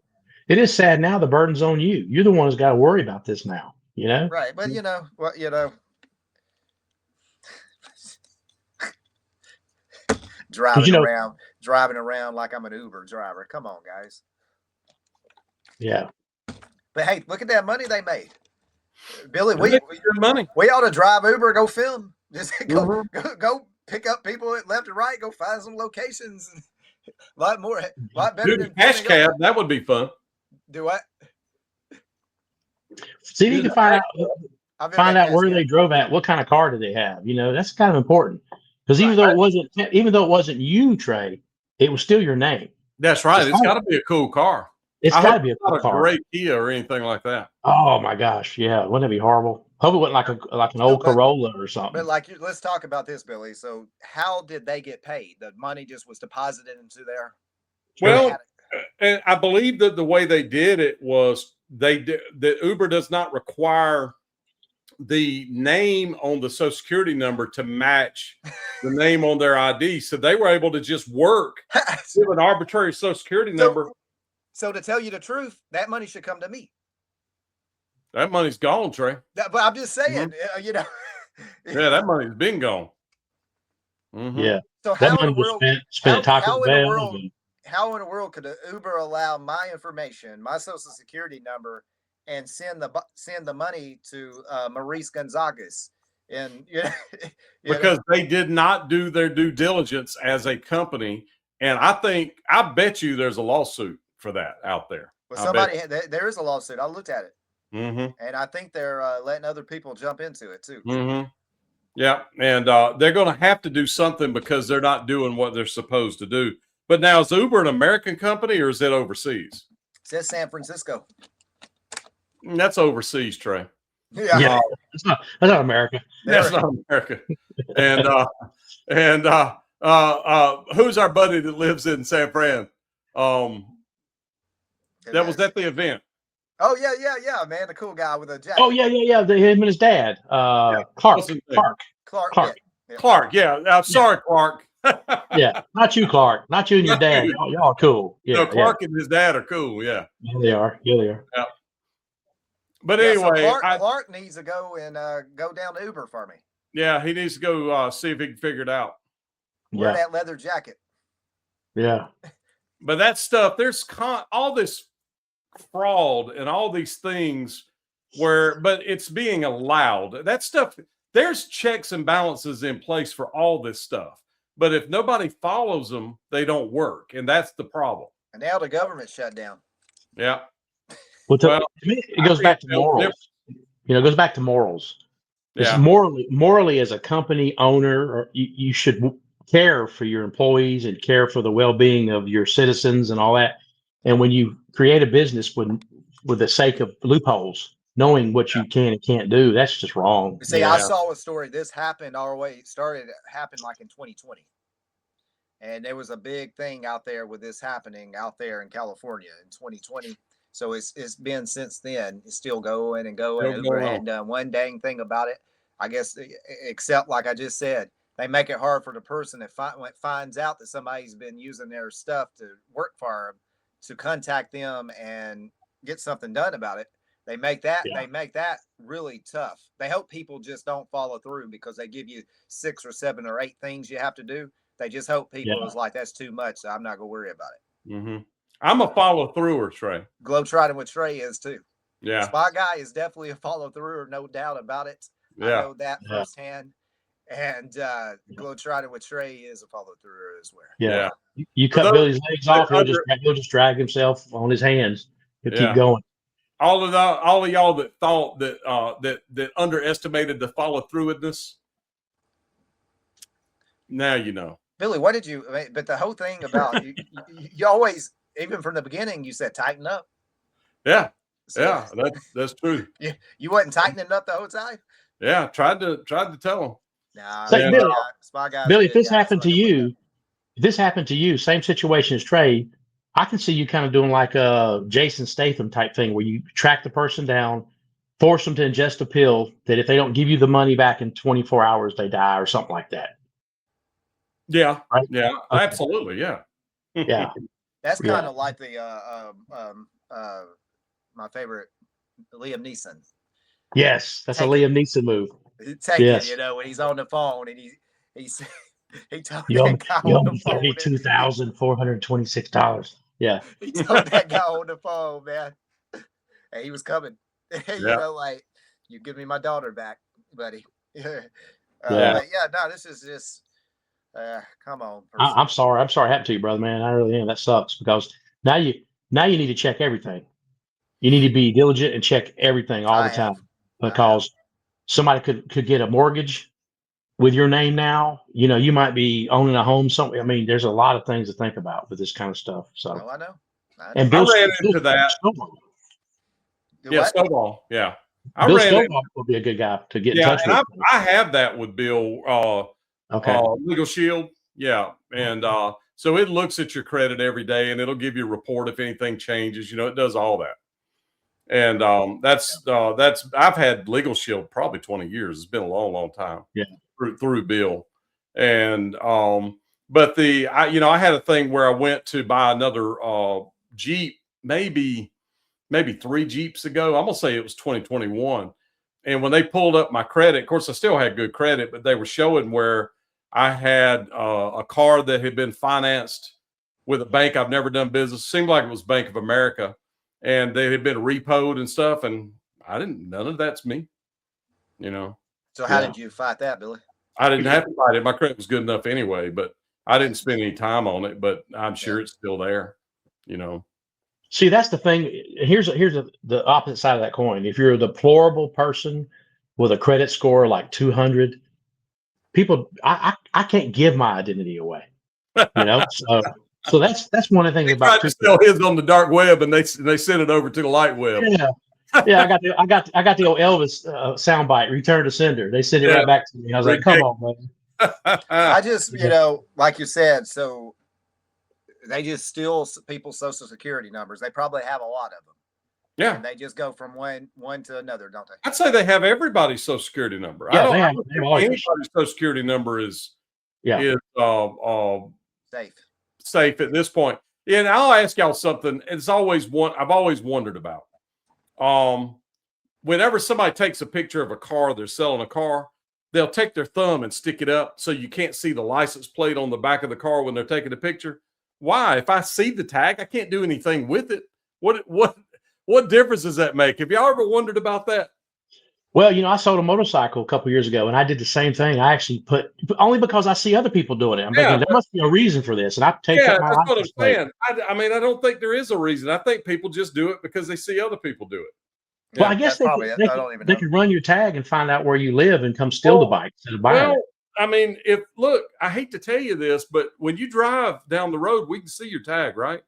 It is sad now. The burden's on you. You're the one who's got to worry about this now. You know. Right, but driving around like I'm an Uber driver. Come on, guys. Yeah. But hey, look at that money they made. Billy, we ought to drive Uber, go film. Just go pick up people left and right, go find some locations. A lot better than cash cab. That would be fun. Do what? See if you can find out where they drove at. What kind of car did they have? You know, that's kind of important. Because even though it wasn't you, Trey, it was still your name. That's right. It's got to be a cool car. It's got to be a cool not car. A great Kia or anything like that. Oh my gosh, yeah. Wouldn't it be horrible? Hope it wasn't like an old Corolla or something. But let's talk about this, Billy. So how did they get paid? The money just was deposited into their. Well, and I believe that the way they did it was that Uber does not require the name on the Social Security number to match the name on their ID. So they were able to just work with an arbitrary Social Security number. So to tell you the truth, that money should come to me. That money's gone, Trey. But I'm just saying, Yeah, that money's been gone. Mm-hmm. Yeah. So how in the world? How in the world could Uber allow my information, my Social Security number, and send the money to Maurice Gonzagas? And because they did not do their due diligence as a company, and I bet you there's a lawsuit for that out there. Well, there is a lawsuit. I looked at it. Mm-hmm. And I think they're letting other people jump into it too. Mm-hmm. Yeah, and they're going to have to do something because they're not doing what they're supposed to do. But now, is Uber an American company or is it overseas? It says San Francisco. That's overseas, Trey. Yeah, that's not America. That's not America. And who's our buddy that lives in San Fran? That was at the event. Oh yeah, man, the cool guy with a jacket. Oh yeah. Him and his dad, Clark. Yeah, I'm sorry, Clark. Yeah, not you, Clark. Not you and your dad. Y'all are cool. Yeah, no, Clark and his dad are cool. Yeah, they are. Yeah. But anyway, so Clark needs to go and go down to Uber for me. Yeah, he needs to go see if he can figure it out. Wear that leather jacket. Yeah. But that stuff, there's all this fraud and all these things but it's being allowed. That stuff, there's checks and balances in place for all this stuff. But if nobody follows them, they don't work. And that's the problem. And now the government shut down. Yeah. Well, it goes back to morals. It goes back to morals. Yeah. It's morally as a company owner, or you should care for your employees and care for the well-being of your citizens and all that. And when you create a business with the sake of loopholes, knowing what you can and can't do, that's just wrong. See, I saw a story. This happened happened like in 2020. And there was a big thing out there with this happening out there in California in 2020. So it's been since then. It's still going and going. Uber hadn't done one dang thing about it, I guess, except like I just said, they make it hard for the person that finds out that somebody's been using their stuff to work for them to contact them and get something done about it. They make that really tough. They hope people just don't follow through because they give you 6 or 7 or 8 things you have to do. They just hope people is like, that's too much, so I'm not gonna worry about it. Mm-hmm. I'm a follow througher, Trey. Globetrotting with Trey is too. Yeah, Spot Guy is definitely a follow through, no doubt about it. I know that firsthand. And Globetrotting with Trey is a follow through as well. Yeah. You cut Billy's legs off, he'll just drag himself on his hands. He'll keep going. All of y'all that thought that underestimated the follow throughness, now you know. Billy, what did you? But the whole thing about you always, even from the beginning, you said tighten up. Yeah, so, that's true. You wasn't tightening up the whole time. Yeah, tried to tell him. Nah, Billy, if this happened to you, same situation as Trey, I can see you kind of doing like a Jason Statham type thing where you track the person down, force them to ingest a pill that if they don't give you the money back in 24 hours, they die or something like that. Yeah. Right? Yeah. Okay. Absolutely. Yeah. Yeah. That's kind of like the my favorite Liam Neeson. Yes, that's a Liam Neeson move. Take it, when he's on the phone and he told that guy on the phone $32,426. Yeah. He told that guy on the phone, man. And he was coming. You give me my daughter back, buddy. This is just come on. I'm sorry. I'm sorry it happened to you, brother, man. I really am. That sucks because now you need to check everything. You need to be diligent and check everything all the time because somebody could get a mortgage with your name now. You might be owning a home. Something. I mean, there's a lot of things to think about with this kind of stuff. So I know. And Bill ran into that. Snowball. Yeah. Bill Snowball would be a good guy to get in touch with. I have that with Bill. Legal Shield. Yeah. And so it looks at your credit every day and it'll give you a report if anything changes. It does all that. And that's I've had Legal Shield probably 20 years. It's been a long, long time. Yeah. Through Bill. And but I had a thing where I went to buy another Jeep, maybe 3 Jeeps ago. I'm gonna say it was 2021. And when they pulled up my credit, of course I still had good credit, but they were showing where I had a car that had been financed with a bank I've never done business. Seemed like it was Bank of America. And they had been repoed and stuff, and none of that's me, So how did you fight that, Billy? I didn't have to fight it. My credit was good enough anyway, but I didn't spend any time on it, but I'm sure it's still there, See, that's the thing. Here's the opposite side of that coin. If you're a deplorable person with a credit score like 200, people, I can't give my identity away, So that's one of the things about to sell his on the dark web, and they sent it over to the light web. Yeah, I got the old Elvis soundbite, return to sender. They sent it right back to me. I was like, come on, man. I just, like you said, so they just steal people's social security numbers. They probably have a lot of them. Yeah, and they just go from one to another, don't they? I'd say they have everybody's social security number. Yeah, I don't think anybody's social security number is safe at this point. And I'll ask y'all something. It's always I've always wondered about. Whenever somebody takes a picture of a car, they're selling a car, they'll take their thumb and stick it up so you can't see the license plate on the back of the car when they're taking the picture. Why? If I see the tag, I can't do anything with it. What difference does that make? Have y'all ever wondered about that? Well, I sold a motorcycle a couple years ago, and I did the same thing. I actually put only because I see other people doing it. I'm thinking there must be a reson for this, and I take up my that's what I'm saying. I mean, I don't think there is a reason. I think people just do it because they see other people do it. Well, I guess they could run your tag and find out where you live and come steal the bike instead of buying it. I mean, I hate to tell you this, but when you drive down the road, we can see your tag, right?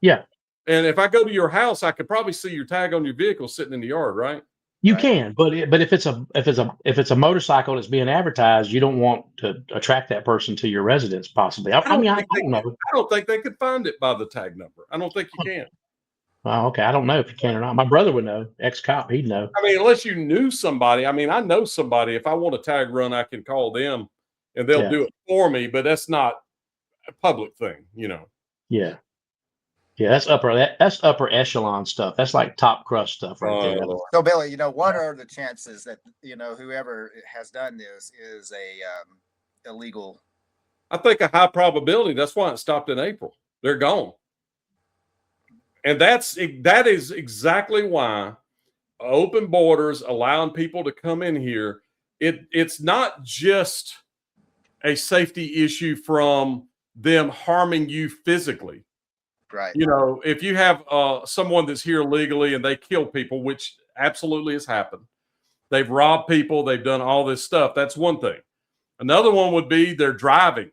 Yeah. And if I go to your house, I could probably see your tag on your vehicle sitting in the yard, right? You can, but if it's a motorcycle that's being advertised, you don't want to attract that person to your residence, possibly. I don't know. I don't think they could find it by the tag number. I don't think you can. Oh, okay. I don't know if you can or not. My brother would know. Ex-cop, he'd know. I mean, unless you knew somebody. I mean, I know somebody. If I want a tag run, I can call them and they'll do it for me, but that's not a public thing, Yeah. Yeah, that's upper echelon stuff. That's like top crust stuff right there. So Billy, what are the chances that whoever has done this is a illegal? I think a high probability. That's why it stopped in April. They're gone, and that is exactly why open borders, allowing people to come in here. It's not just a safety issue from them harming you physically. Right. If you have someone that's here legally and they kill people, which absolutely has happened, they've robbed people, they've done all this stuff. That's one thing. Another one would be they're driving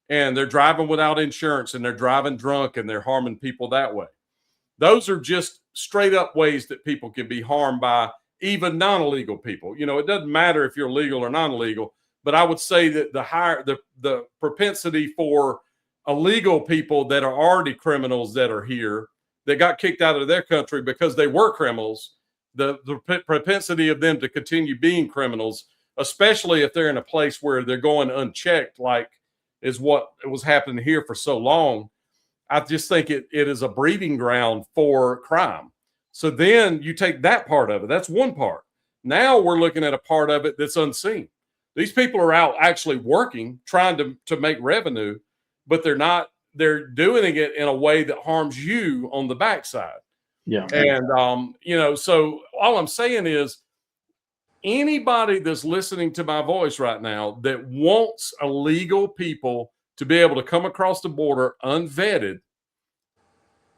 without insurance, and they're driving drunk, and they're harming people that way. Those are just straight up ways that people can be harmed by even non-illegal people. It doesn't matter if you're legal or non-legal, but I would say that the propensity for illegal people that are already criminals that are here, that got kicked out of their country because they were criminals, the propensity of them to continue being criminals, especially if they're in a place where they're going unchecked, like is what was happening here for so long. I just think it is a breeding ground for crime. So then you take that part of it. That's one part. Now we're looking at a part of it that's unseen. These people are out actually working, trying to make revenue, but they're doing it in a way that harms you on the backside. Yeah. And, so all I'm saying is anybody that's listening to my voice right now that wants illegal people to be able to come across the border unvetted,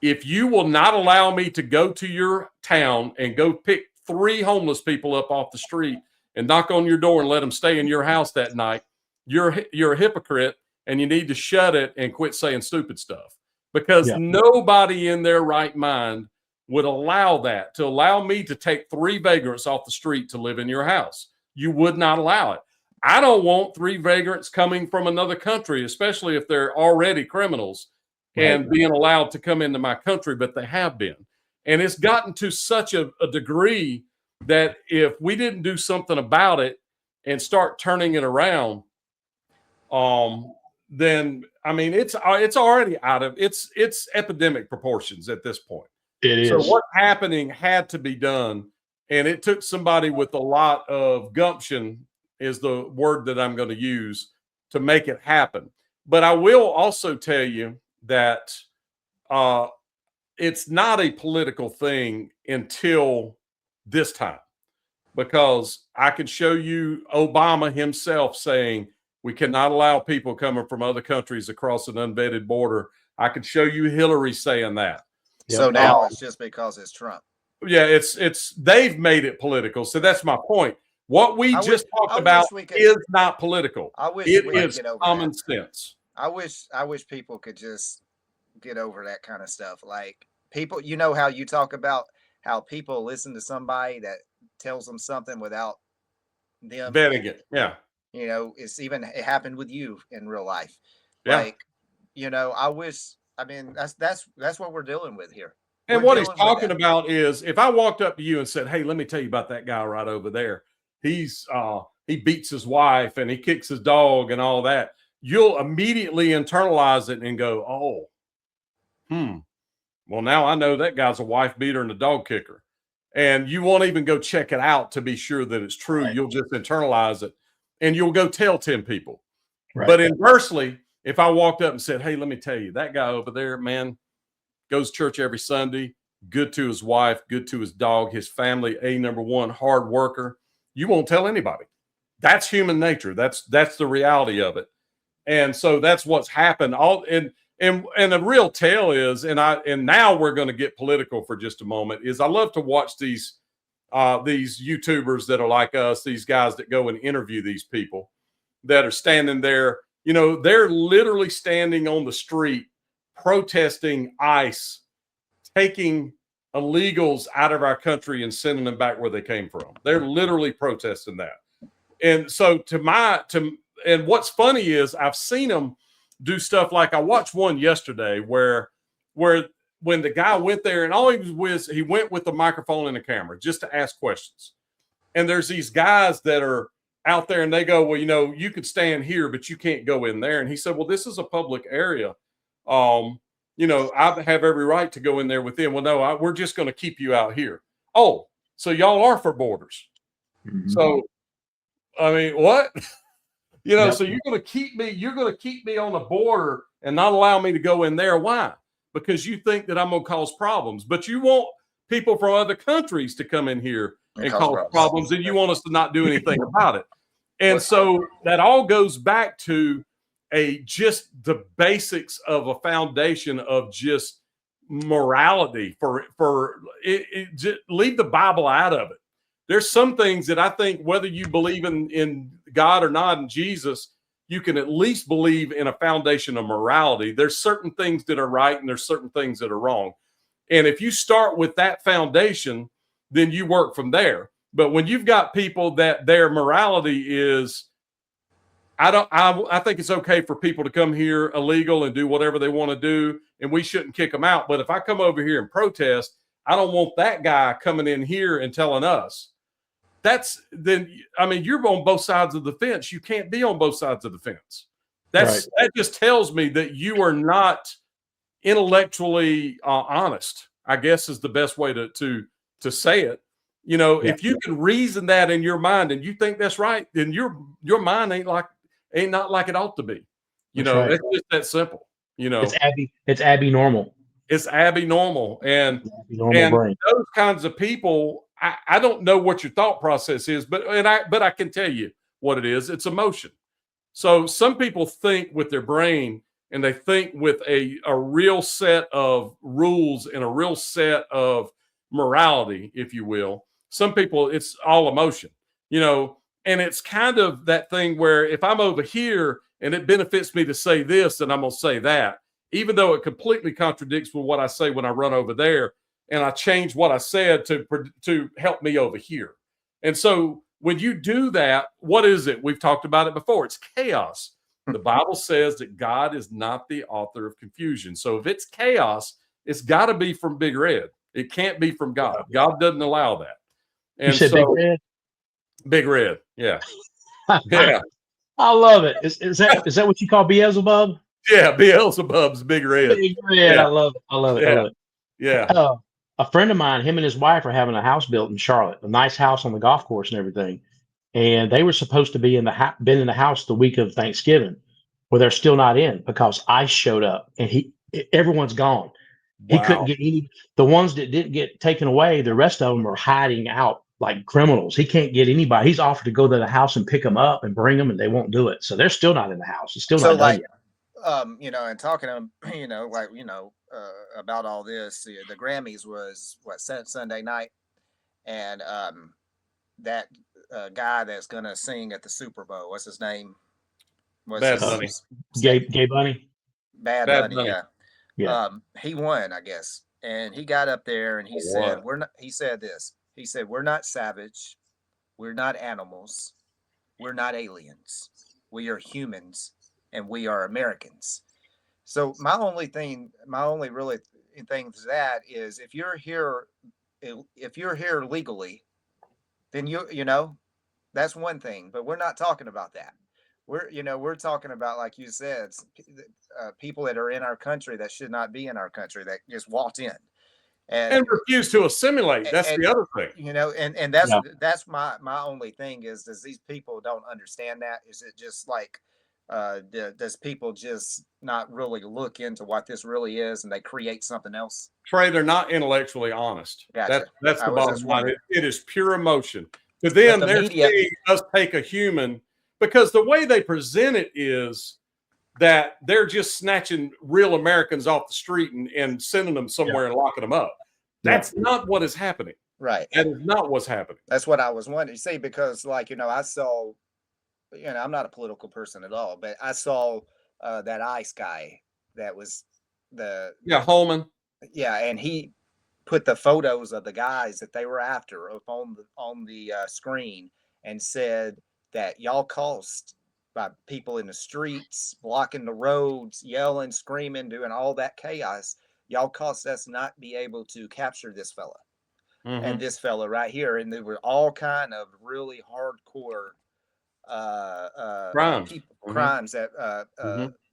if you will not allow me to go to your town and go pick 3 homeless people up off the street and knock on your door and let them stay in your house that night, you're a hypocrite. And you need to shut it and quit saying stupid stuff, because nobody in their right mind would allow me to take 3 vagrants off the street to live in your house. You would not allow it. I don't want 3 vagrants coming from another country, especially if they're already criminals, and being allowed to come into my country, but they have been. And it's gotten to such a degree that if we didn't do something about it and start turning it around, then it's already it's epidemic proportions at this point. It is. So what's happening had to be done, and it took somebody with a lot of gumption, is the word that I'm going to use, to make it happen. But I will also tell you that it's not a political thing until this time, because I can show you Obama himself saying we cannot allow people coming from other countries across an unvetted border. I could show you Hillary saying that. So now it's just because it's Trump. Yeah, they've made it political. So that's my point. What we just talked about is not political. It is common sense. I wish people could just get over that kind of stuff. Like people, how you talk about how people listen to somebody that tells them something without them vetting it. Yeah. It happened with you in real life. Yeah. That's what we're dealing with here. And what he's talking about is, if I walked up to you and said, "Hey, let me tell you about that guy right over there. He beats his wife and he kicks his dog and all that," you'll immediately internalize it and go, "Oh, well, now I know that guy's a wife beater and a dog kicker." And you won't even go check it out to be sure that it's true. Right. You'll just internalize it. And you'll go tell 10 people. Right. But inversely, if I walked up and said, "Hey, let me tell you, that guy over there, man, goes to church every Sunday, good to his wife, good to his dog, his family, number one, hard worker," you won't tell anybody. That's human nature. That's the reality of it. And so that's what's happened. And the real tale is, and now we're going to get political for just a moment, is I love to watch these YouTubers that are like us, these guys that go and interview these people that are standing there. They're literally standing on the street protesting ICE taking illegals out of our country and sending them back where they came from. They're literally protesting that. And so and what's funny is I've seen them do stuff like, I watched one yesterday where when the guy went there, and all he went with the microphone and a camera just to ask questions. And there's these guys that are out there and they go, well, you could stand here, but you can't go in there. And he said, well, this is a public area. I have every right to go in there with them. Well, no, we're just going to keep you out here. Oh, so y'all are for borders. Mm-hmm. So, I mean, what? So you're going to keep me on the border and not allow me to go in there. Why? Because you think that I'm going to cause problems, but you want people from other countries to come in here and cause problems, and you want us to not do anything about it. And so that all goes back to just the basics of a foundation of just morality just leave the Bible out of it. There's some things that I think, whether you believe in God or not, in Jesus, you can at least believe in a foundation of morality. There's certain things that are right and there's certain things that are wrong. And if you start with that foundation, then you work from there. But when you've got people that their morality is, I think it's okay for people to come here illegal and do whatever they want to do, and we shouldn't kick them out. But if I come over here and protest, I don't want that guy coming in here and telling us. You're on both sides of the fence. You can't be on both sides of the fence. That just tells me that you are not intellectually honest, I guess is the best way to say it. If you can reason that in your mind and you think that's right, then your mind ain't not like it ought to be. It's just that simple. It's Abby normal. It's Abby normal. And those kinds of people, I don't know what your thought process is, but I can tell you what it is. It's emotion. So some people think with their brain and they think with a real set of rules and a real set of morality, if you will. Some people, it's all emotion, and it's kind of that thing where if I'm over here and it benefits me to say this, then I'm going to say that, even though it completely contradicts with what I say when I run over there and I change what I said to help me over here. And so when you do that, what is it? We've talked about it before. It's chaos. The Bible says that God is not the author of confusion. So if it's chaos, it's got to be from Big Red. It can't be from God. God doesn't allow that. And you said Big Red? Big Red, yeah. Yeah. I love it. Is that what you call Beelzebub? Yeah, Beelzebub's Big Red. Big Red. Yeah. I love it. Yeah. I love it. Yeah. A friend of mine, him and his wife are having a house built in Charlotte, a nice house on the golf course and everything. And they were supposed to be been in the house the week of Thanksgiving, where they're still not in because ICE showed up and everyone's gone. Wow. He couldn't get the ones that didn't get taken away. The rest of them are hiding out like criminals. He can't get anybody. He's offered to go to the house and pick them up and bring them, and they won't do it. So they're still not in the house. It's still not done yet. And talking to him, about all this, the Grammys was Sunday night, and that guy that's gonna sing at the Super Bowl, what's his name? Bad Bunny. Gay Bunny. Bad Bunny. Yeah. He won, I guess, and he got up there and he said, "We're not." He said this. He said, "We're not savage. We're not animals. We're not aliens. We are humans, and we are Americans." So my only really thing to that is if you're here legally, then that's one thing. But we're not talking about that. We're talking about, like you said, people that are in our country that should not be in our country that just walked in and refuse to assimilate. That's the other thing. And that's my only thing is these people don't understand that? Is it just like does people just not really look into what this really is and they create something else? Trey, they're not intellectually honest. Gotcha. That's the bottom line. It is pure emotion. To them, they're seeing us take a human, because the way they present it is that they're just snatching real Americans off the street and sending them somewhere and locking them up. That's not what is happening. Right. That is not what's happening. That's what I was wondering. See, because I saw, I'm not a political person at all, but I saw that ICE guy that was Holman. Yeah, and he put the photos of the guys that they were after up on the screen and said that y'all caused by people in the streets, blocking the roads, yelling, screaming, doing all that chaos. Y'all caused us not be able to capture this fella and this fella right here. And there were all kind of really hardcore crimes, crimes that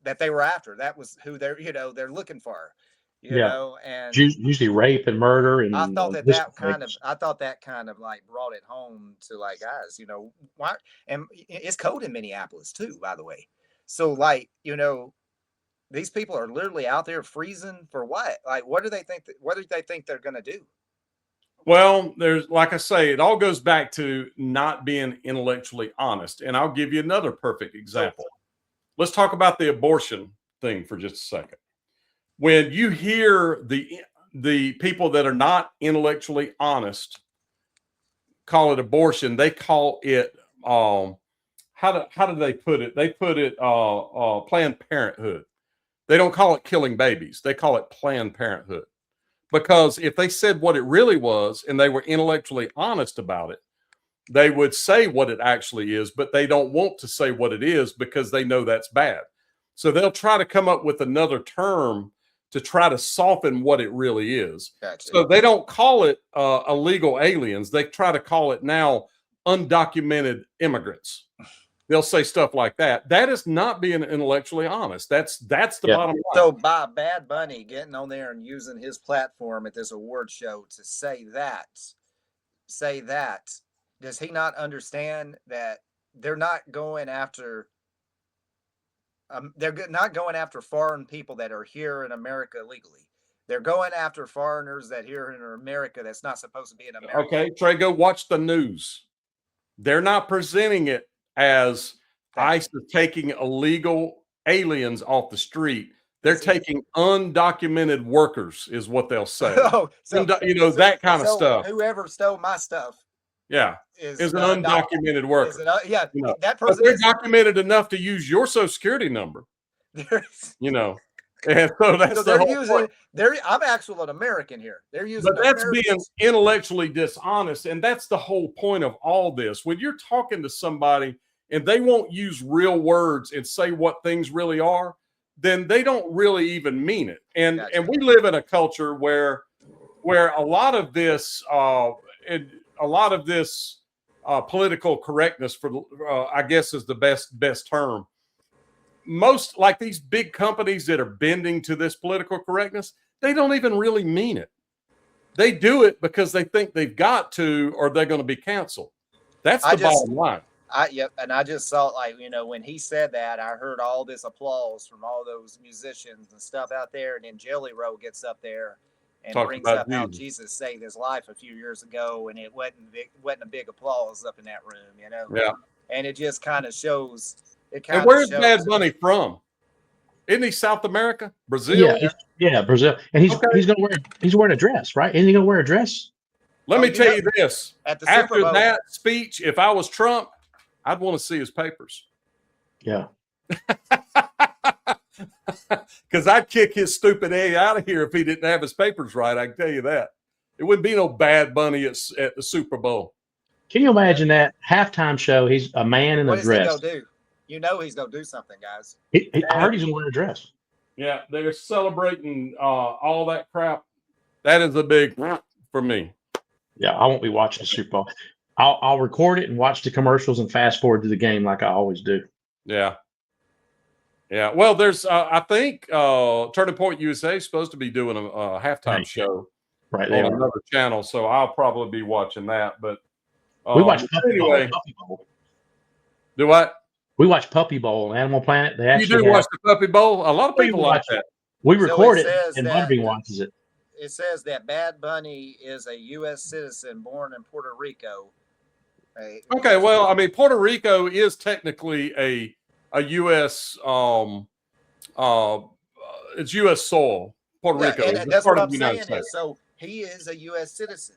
that they were after. That was who they're looking for. You know, and usually rape and murder. And I thought that kind of like brought it home to like, guys, why? And it's cold in Minneapolis too, by the way. So like, these people are literally out there freezing for what? Like, what do they think they're going to do? Well, there's, like I say, it all goes back to not being intellectually honest. And I'll give you another perfect example. Let's talk about the abortion thing for just a second. When you hear the people that are not intellectually honest call it abortion, they call it how do they put it? They put it Planned Parenthood. They don't call it killing babies. They call it Planned Parenthood. Because if they said what it really was and they were intellectually honest about it, they would say what it actually is, but they don't want to say what it is because they know that's bad. So they'll try to come up with another term to try to soften what it really is. Gotcha. So they don't call it illegal aliens. They try to call it now undocumented immigrants. They'll say stuff like that. That is not being intellectually honest. That's the bottom line. So by Bad Bunny getting on there and using his platform at this award show to say that, does he not understand that they're not going after foreign people that are here in America legally? They're going after foreigners that here in America that's not supposed to be in America. Okay, Trey, go watch the news. They're not presenting it as ICE is taking illegal aliens off the street. They're taking undocumented workers, is what they'll say. That kind of stuff. Whoever stole my stuff, is an undocumented worker. That person. But they're documented enough to use your Social Security number. And so that's they're using. I'm actually an American here. They're using. But that's being intellectually dishonest, and that's the whole point of all this. When you're talking to somebody and they won't use real words and say what things really are, then they don't really even mean it. And we live in a culture where a lot of this political correctness, I guess is the best term. Most, like these big companies that are bending to this political correctness, they don't even really mean it. They do it because they think they've got to, or they're going to be canceled. That's the bottom line. And I just saw, like, when he said that, I heard all this applause from all those musicians and stuff out there. And then Jelly Roll gets up there and brings up how Jesus saved his life a few years ago. And it wasn't a big applause up in that room, Yeah. And it just kind of shows. And where's Bad Bunny from? Isn't he South America? Brazil? Yeah, Brazil. And he's wearing a dress, right? Isn't he gonna wear a dress? Let me tell you this. After that speech, if I was Trump, I'd want to see his papers. Yeah. Because I'd kick his stupid A out of here if he didn't have his papers right. I can tell you that. It wouldn't be no Bad Bunny at the Super Bowl. Can you imagine that halftime show? He's a man in a dress. What is he gonna do? He's gonna do something, guys. I heard he's gonna wear a dress. Yeah, they're celebrating all that crap. That is a big for me. Yeah, I won't be watching the Super Bowl. I'll record it and watch the commercials and fast forward to the game like I always do. Yeah. Yeah. Well, there's I think Turning Point USA is supposed to be doing a halftime show on another channel, so I'll probably be watching that. But we watch Puppy Bowl. Do what? We watch Puppy Bowl on Animal Planet. You do watch the Puppy Bowl? A lot of people like that. We record it, and Butterbean watches it. It says that Bad Bunny is a U.S. citizen born in Puerto Rico. Okay, well, I mean, Puerto Rico is technically a U.S. It's U.S. soil. Puerto Rico. And that's what I'm saying. So he is a U.S. citizen,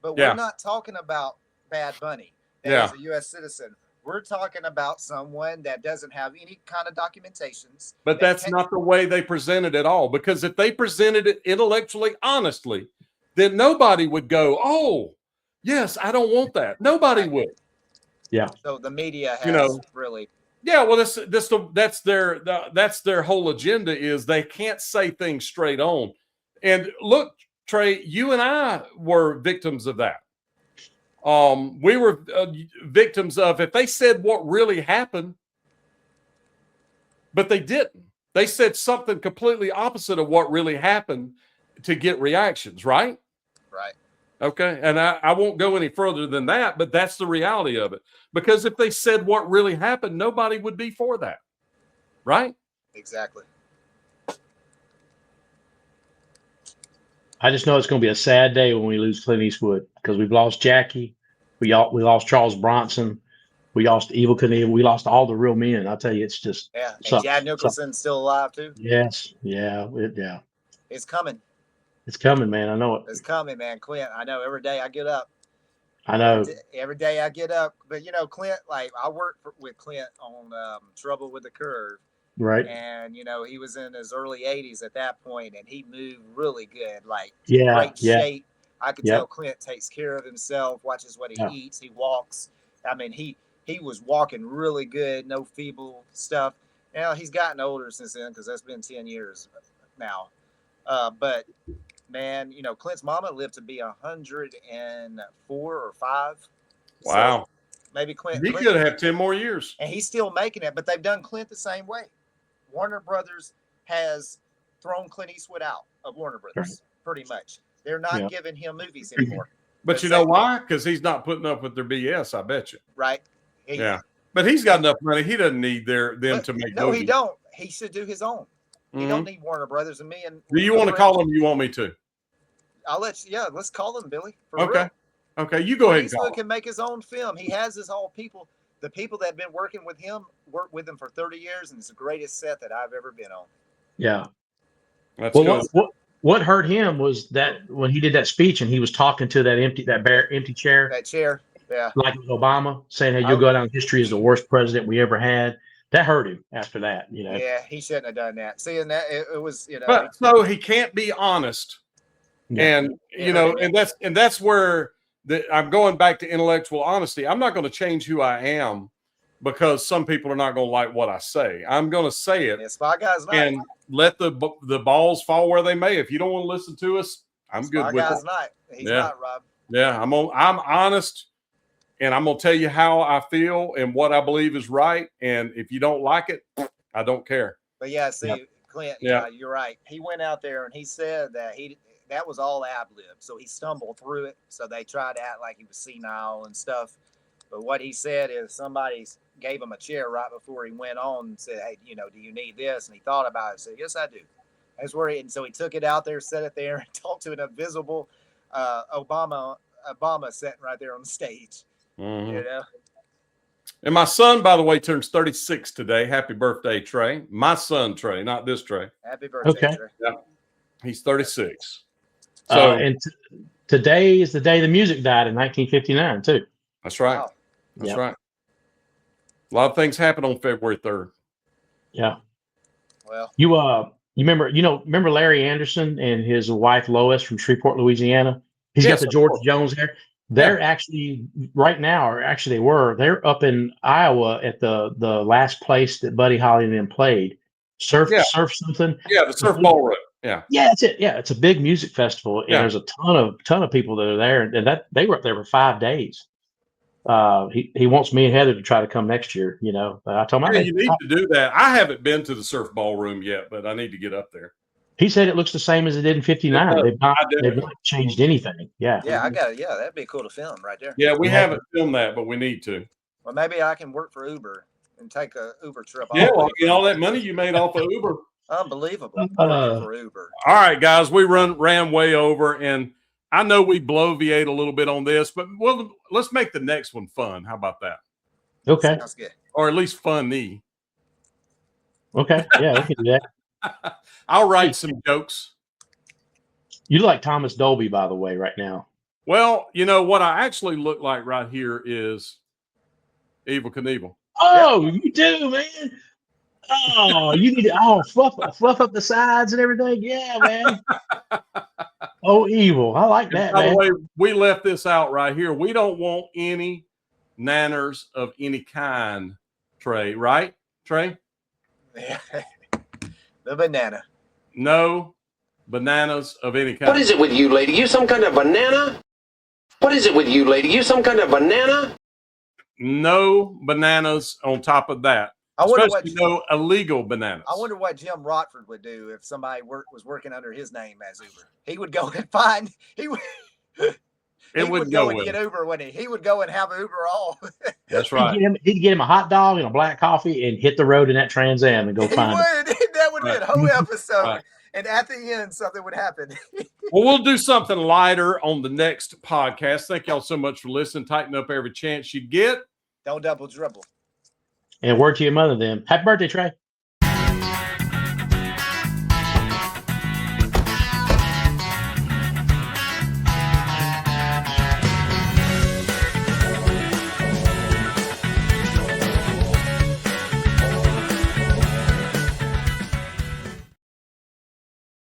but we're not talking about Bad Bunny. That is a U.S. citizen. We're talking about someone that doesn't have any kind of documentations. But that's not the way they present it at all. Because if they presented it intellectually honestly, then nobody would go, "Oh, yes, I don't want that." Nobody would. Yeah. So the media has really. Yeah, well, that's their whole agenda is they can't say things straight on. And look, Trey, you and I were victims of that. we were victims of, if they said what really happened, but they didn't. They said something completely opposite of what really happened to get reactions, right? Right. Okay. And I won't go any further than that, but that's the reality of it. Because if they said what really happened, nobody would be for that. Right? Exactly. I just know it's going to be a sad day when we lose Clint Eastwood because we've lost Jackie. We lost Charles Bronson. We lost Evel Knievel. We lost all the real men. I'll tell you, it's just. Yeah. And Jack Nicholson's still alive, too. Yes. Yeah. Yeah. It's coming. It's coming, man. I know it. It's coming, man. Clint, I know every day I get up. I know. Every day I get up. But, Clint, like, I worked with Clint on Trouble with the Curve. Right. And, he was in his early 80s at that point, and he moved really good. Like, great shape. I could tell Clint takes care of himself, watches what he eats. He walks. I mean, he was walking really good, no feeble stuff. Now, he's gotten older since then because that's been 10 years now. But, man, Clint's mama lived to be 104 or 5. Wow. So maybe Clint. He could have 10 more years. And he's still making it, but they've done Clint the same way. Warner Brothers has thrown Clint Eastwood out of Warner Brothers, pretty much. They're not giving him movies anymore. But you know why? Because he's not putting up with their BS, I bet you. Right. But he's got enough money. He doesn't need them to make No, movies. he don't. He should do his own. He don't need Warner Brothers and me. And do you want to call him? You want me to? I'll let you. Yeah, let's call him, Billy. Okay. Okay, you go ahead. Eastwood can make his own film. He has his own people. The people that have been working with him worked with him for 30 years, and it's the greatest set that I've ever been on. Yeah. That's good. What hurt him was that when he did that speech and he was talking to that empty chair. That chair. Yeah. Like Obama saying, "Hey, you'll go down in history as the worst president we ever had." That hurt him after that, Yeah, he shouldn't have done that. Seeing that it was, But so he can't be honest. Yeah. And and that's where I'm going back to intellectual honesty. I'm not going to change who I am because some people are not going to like what I say. I'm going to say it. Yeah, Spy Guy's not. And let the balls fall where they may. If you don't want to listen to us, I'm good with it. He's not, Rob. Yeah, I'm honest, and I'm going to tell you how I feel and what I believe is right. And if you don't like it, I don't care. But Clint, you're right. He went out there and he said that that was all ad-lib. So he stumbled through it. So they tried to act like he was senile and stuff. But what he said is somebody gave him a chair right before he went on and said, "Hey, do you need this?" And he thought about it and said, "Yes, I do." That's where so he took it out there, set it there, and talked to an invisible Obama sitting right there on the stage. Mm-hmm. And my son, by the way, turns 36 today. Happy birthday, Trey. My son, Trey, not this Trey. Happy birthday, Trey. Yeah. He's 36. So, today is the day the music died in 1959, too. That's right. Wow. That's right. A lot of things happen on February 3rd. Yeah. Well, you remember Larry Anderson and his wife Lois from Shreveport, Louisiana? He's got the George Jones hair. They're actually right now, or actually they're up in Iowa at the last place that Buddy Holly and them played. Surf something. Yeah, the Surf Ballroom. Yeah. Yeah, that's it. Yeah, it's a big music festival, and there's a ton of people that are there, and that they were up there for 5 days. He wants me and Heather to try to come next year. I told him, you need to do that. I haven't been to the Surf Ballroom yet, but I need to get up there. He said it looks the same as it did in '59. They've not changed anything. Yeah. Yeah, that'd be cool to film right there. Yeah, we haven't filmed that, but we need to. Well, maybe I can work for Uber and take a Uber trip. Yeah, all that money you made off of Uber. Unbelievable. For Uber. All right, guys, we ran way over, and I know we bloviate a little bit on this, but let's make the next one fun. How about that? Okay. Sounds good. Or at least funny. Okay. Yeah, we can do that. I'll write some jokes. You look like Thomas Dolby, by the way, right now. Well, what I actually look like right here is Evel Knievel. Oh, you do, man. Oh, you need to fluff up the sides and everything. Yeah, man. Oh, Evil. I like that, By man. the way, we left this out right here. We don't want any nanners of any kind, Trey, right? Trey? Yeah. The banana. No bananas of any kind. What is it with you, lady? You some kind of banana? What is it with you, lady? You some kind of banana? No bananas on top of that. I wonder Especially no illegal bananas. I wonder what Jim Rotford would do if somebody was working under his name as Uber. He would go and find he would go and get Uber when he would go and have Uber all. That's right. He'd get him a hot dog and a black coffee and hit the road in that Trans Am and go find him. That would be a whole episode. Right. And at the end, something would happen. Well, we'll do something lighter on the next podcast. Thank y'all so much for listening. Tighten up every chance you get. Don't double dribble. And word to your mother then. Happy birthday, Trey.